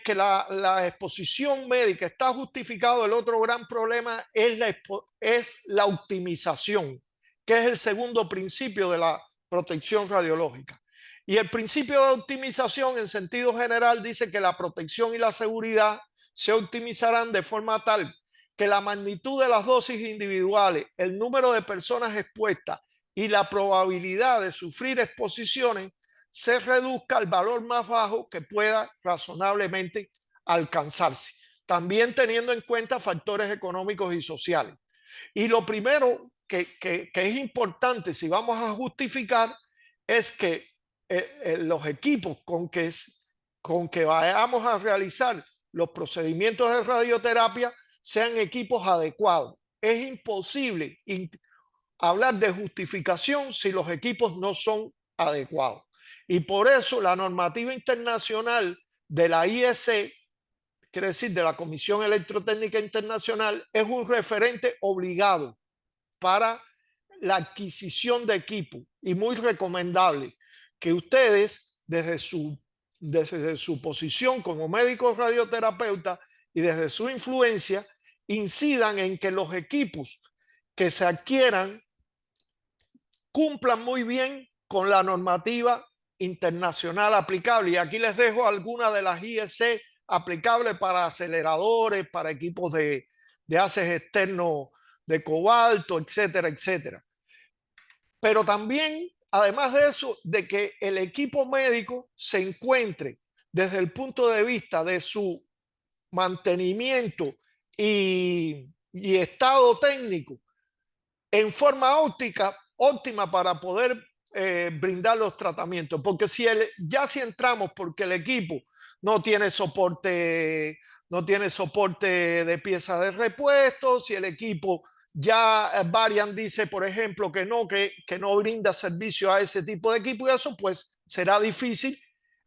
que la exposición médica está justificado, el otro gran problema es la optimización, que es el segundo principio de la protección radiológica. Y el principio de optimización en sentido general dice que la protección y la seguridad se optimizarán de forma tal que la magnitud de las dosis individuales, el número de personas expuestas y la probabilidad de sufrir exposiciones se reduzca al valor más bajo que pueda razonablemente alcanzarse, también teniendo en cuenta factores económicos y sociales. Y lo primero que es importante si vamos a justificar es que los equipos con que vayamos a realizar los procedimientos de radioterapia sean equipos adecuados. Es imposible hablar de justificación si los equipos no son adecuados. Y por eso la normativa internacional de la IEC, quiere decir de la Comisión Electrotécnica Internacional, es un referente obligado para la adquisición de equipo y muy recomendable que ustedes desde su posición como médicos radioterapeutas y desde su influencia incidan en que los equipos que se adquieran cumplan muy bien con la normativa internacional aplicable. Y aquí les dejo algunas de las IEC aplicables para aceleradores, para equipos de haces externos de cobalto, etcétera, etcétera. Pero también, además de eso, de que el equipo médico se encuentre desde el punto de vista de su mantenimiento y estado técnico en forma óptima para poder brindar los tratamientos. Porque si entramos porque el equipo no tiene soporte de piezas de repuesto, si el equipo ya Varian dice, por ejemplo, que no brinda servicio a ese tipo de equipo, y eso pues será difícil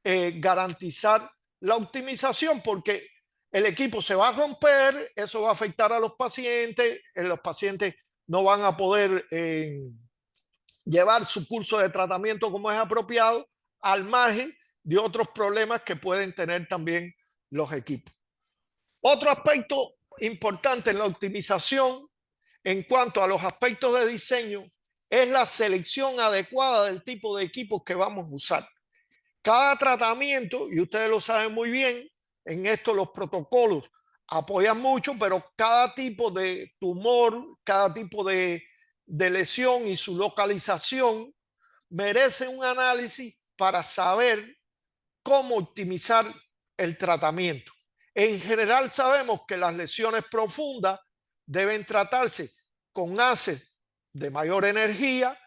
garantizar la optimización, porque el equipo se va a romper, eso va a afectar a los pacientes no van a poder llevar su curso de tratamiento como es apropiado, al margen de otros problemas que pueden tener también los equipos. Otro aspecto importante en la optimización en cuanto a los aspectos de diseño es la selección adecuada del tipo de equipos que vamos a usar. Cada tratamiento, y ustedes lo saben muy bien, en esto los protocolos apoyan mucho, pero cada tipo de tumor, cada tipo de lesión y su localización merece un análisis para saber cómo optimizar el tratamiento. En general sabemos que las lesiones profundas deben tratarse con haces de mayor energía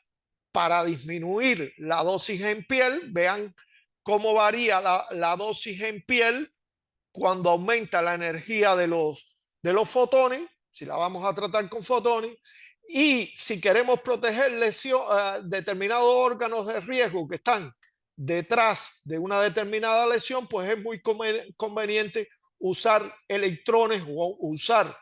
para disminuir la dosis en piel. Vean cómo varía la dosis en piel cuando aumenta la energía de los fotones, si la vamos a tratar con fotones, y si queremos proteger determinados órganos de riesgo que están detrás de una determinada lesión, pues es muy conveniente usar electrones o usar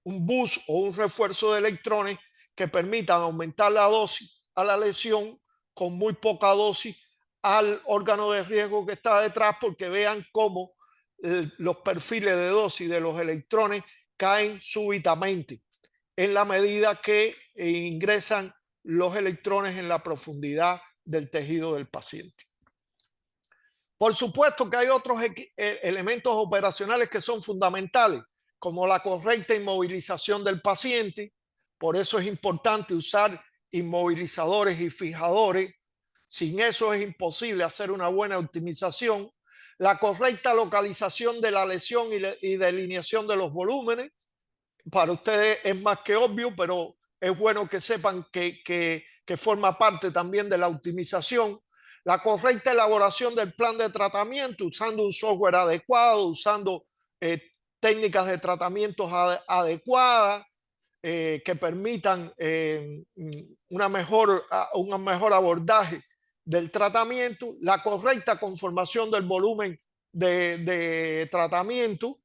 un bus o un refuerzo de electrones que permitan aumentar la dosis a la lesión con muy poca dosis al órgano de riesgo que está detrás, porque vean cómo los perfiles de dosis de los electrones caen súbitamente en la medida que ingresan los electrones en la profundidad del tejido del paciente. Por supuesto que hay otros elementos operacionales que son fundamentales, como la correcta inmovilización del paciente. Por eso es importante usar inmovilizadores y fijadores. Sin eso es imposible hacer una buena optimización. La correcta localización de la lesión y delineación de los volúmenes. Para ustedes es más que obvio, pero es bueno que sepan que forma parte también de la optimización. La correcta elaboración del plan de tratamiento, usando un software adecuado, usando técnicas de tratamientos adecuadas que permitan un mejor abordaje del tratamiento. La correcta conformación del volumen de tratamiento,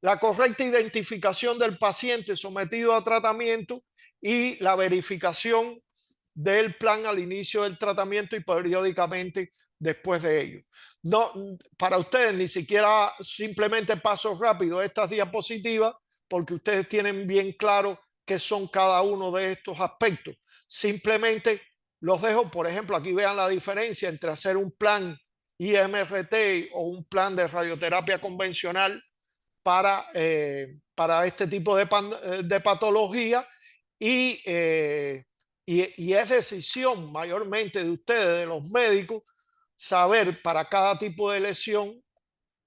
la correcta identificación del paciente sometido a tratamiento y la verificación del plan al inicio del tratamiento y periódicamente después de ello. No, para ustedes ni siquiera simplemente paso rápido estas diapositivas, porque ustedes tienen bien claro qué son cada uno de estos aspectos. Simplemente los dejo, por ejemplo, aquí vean la diferencia entre hacer un plan IMRT o un plan de radioterapia convencional para este tipo de patología, y es decisión mayormente de ustedes, de los médicos, saber para cada tipo de lesión,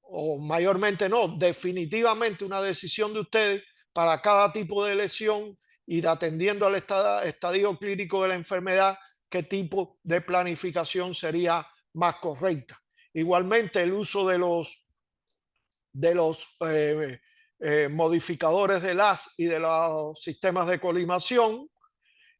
o mayormente no, definitivamente una decisión de ustedes para cada tipo de lesión, y atendiendo al estadio clínico de la enfermedad, qué tipo de planificación sería más correcta. Igualmente el uso de los modificadores de LAS y de los sistemas de colimación,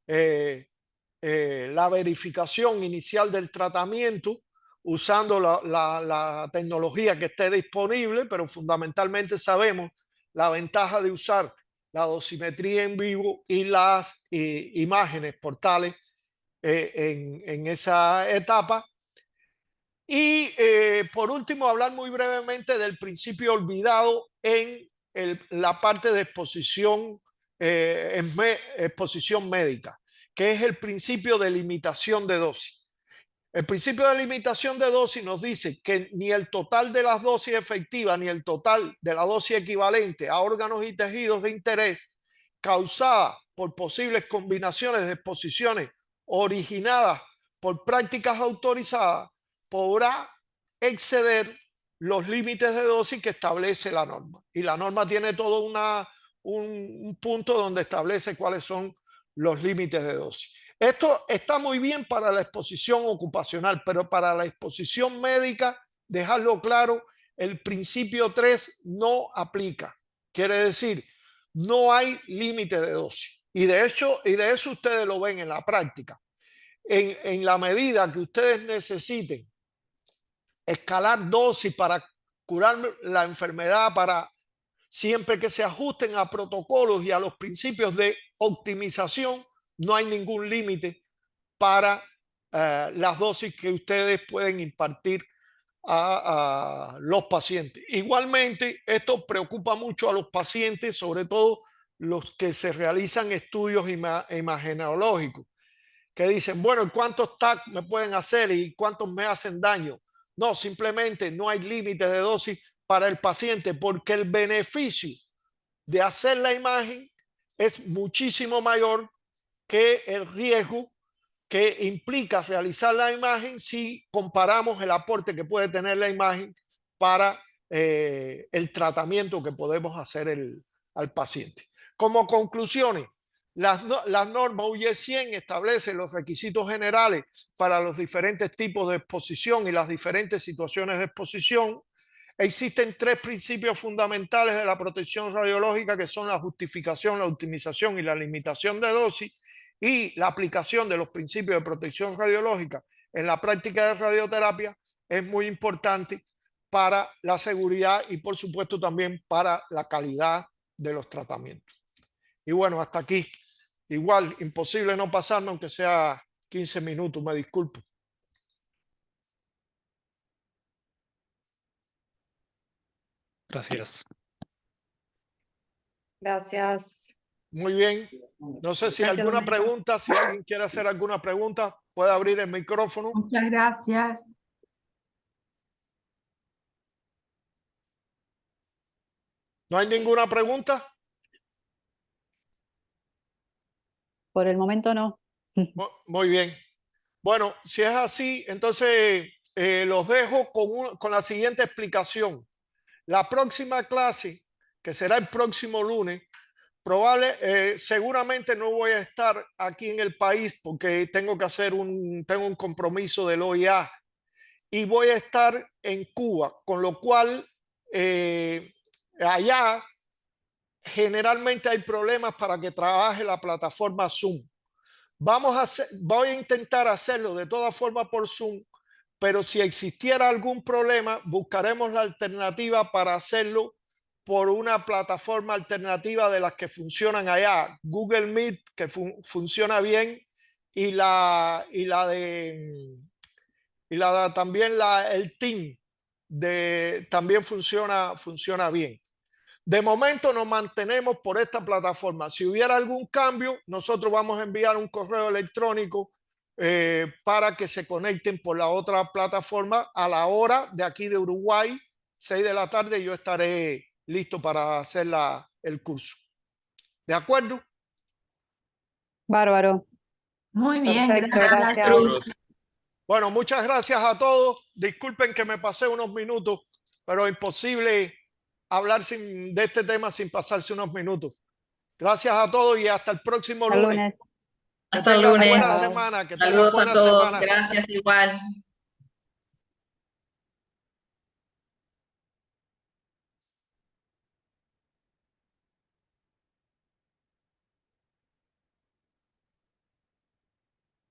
la verificación inicial del tratamiento usando la tecnología que esté disponible, pero fundamentalmente sabemos la ventaja de usar la dosimetría en vivo y las imágenes portales en esa etapa. Y por último, hablar muy brevemente del principio olvidado en la parte de exposición, exposición médica, que es el principio de limitación de dosis. El principio de limitación de dosis nos dice que ni el total de las dosis efectivas ni el total de la dosis equivalente a órganos y tejidos de interés causada por posibles combinaciones de exposiciones originadas por prácticas autorizadas podrá exceder los límites de dosis que establece la norma. Y la norma tiene todo un punto donde establece cuáles son los límites de dosis. Esto está muy bien para la exposición ocupacional, pero para la exposición médica, dejarlo claro, el principio 3 no aplica. Quiere decir, no hay límite de dosis. Y de hecho, y de eso ustedes lo ven en la práctica. En la medida que ustedes necesiten escalar dosis para curar la enfermedad, para siempre que se ajusten a protocolos y a los principios de optimización, no hay ningún límite para las dosis que ustedes pueden impartir a los pacientes. Igualmente, esto preocupa mucho a los pacientes, sobre todo los que se realizan estudios imagenológicos, que dicen, bueno, ¿cuántos TAC me pueden hacer y cuántos me hacen daño? No, simplemente no hay límite de dosis para el paciente porque el beneficio de hacer la imagen es muchísimo mayor que el riesgo que implica realizar la imagen si comparamos el aporte que puede tener la imagen para el tratamiento que podemos hacer al paciente. Como conclusiones, las normas UE 100 establecen los requisitos generales para los diferentes tipos de exposición y las diferentes situaciones de exposición. Existen 3 principios fundamentales de la protección radiológica, que son la justificación, la optimización y la limitación de dosis, y la aplicación de los principios de protección radiológica en la práctica de radioterapia es muy importante para la seguridad y por supuesto también para la calidad de los tratamientos. Y bueno, hasta aquí. Igual, imposible no pasarme aunque sea 15 minutos, me disculpo. Gracias. Gracias. Muy bien. No sé si hay Gracias, alguna Domenico. pregunta, si alguien quiere hacer alguna pregunta, puede abrir el micrófono. Muchas gracias. ¿No hay ninguna pregunta? Por el momento no. Muy bien. Bueno, si es así, entonces los dejo con la siguiente explicación. La próxima clase, que será el próximo lunes, seguramente no voy a estar aquí en el país porque tengo que hacer tengo un compromiso del OIA y voy a estar en Cuba, con lo cual allá generalmente hay problemas para que trabaje la plataforma Zoom. Voy a intentar hacerlo de todas formas por Zoom, pero si existiera algún problema, buscaremos la alternativa para hacerlo por una plataforma alternativa de las que funcionan allá. Google Meet, que funciona bien, y también el Team también funciona bien. De momento nos mantenemos por esta plataforma. Si hubiera algún cambio, nosotros vamos a enviar un correo electrónico para que se conecten por la otra plataforma a la hora de aquí de Uruguay, 6 de la tarde, yo estaré listo para hacer el curso. ¿De acuerdo? Bárbaro. Muy bien, Perfecto, gracias. gracias. Bueno, muchas gracias a todos. Disculpen que me pasé unos minutos, pero imposible hablar de este tema sin pasarse unos minutos. Gracias a todos y hasta el próximo Hasta lunes. lunes. Que Hasta el tengan lunes. buena semana. Que tengan Saludos buena a todos. semana. Gracias igual.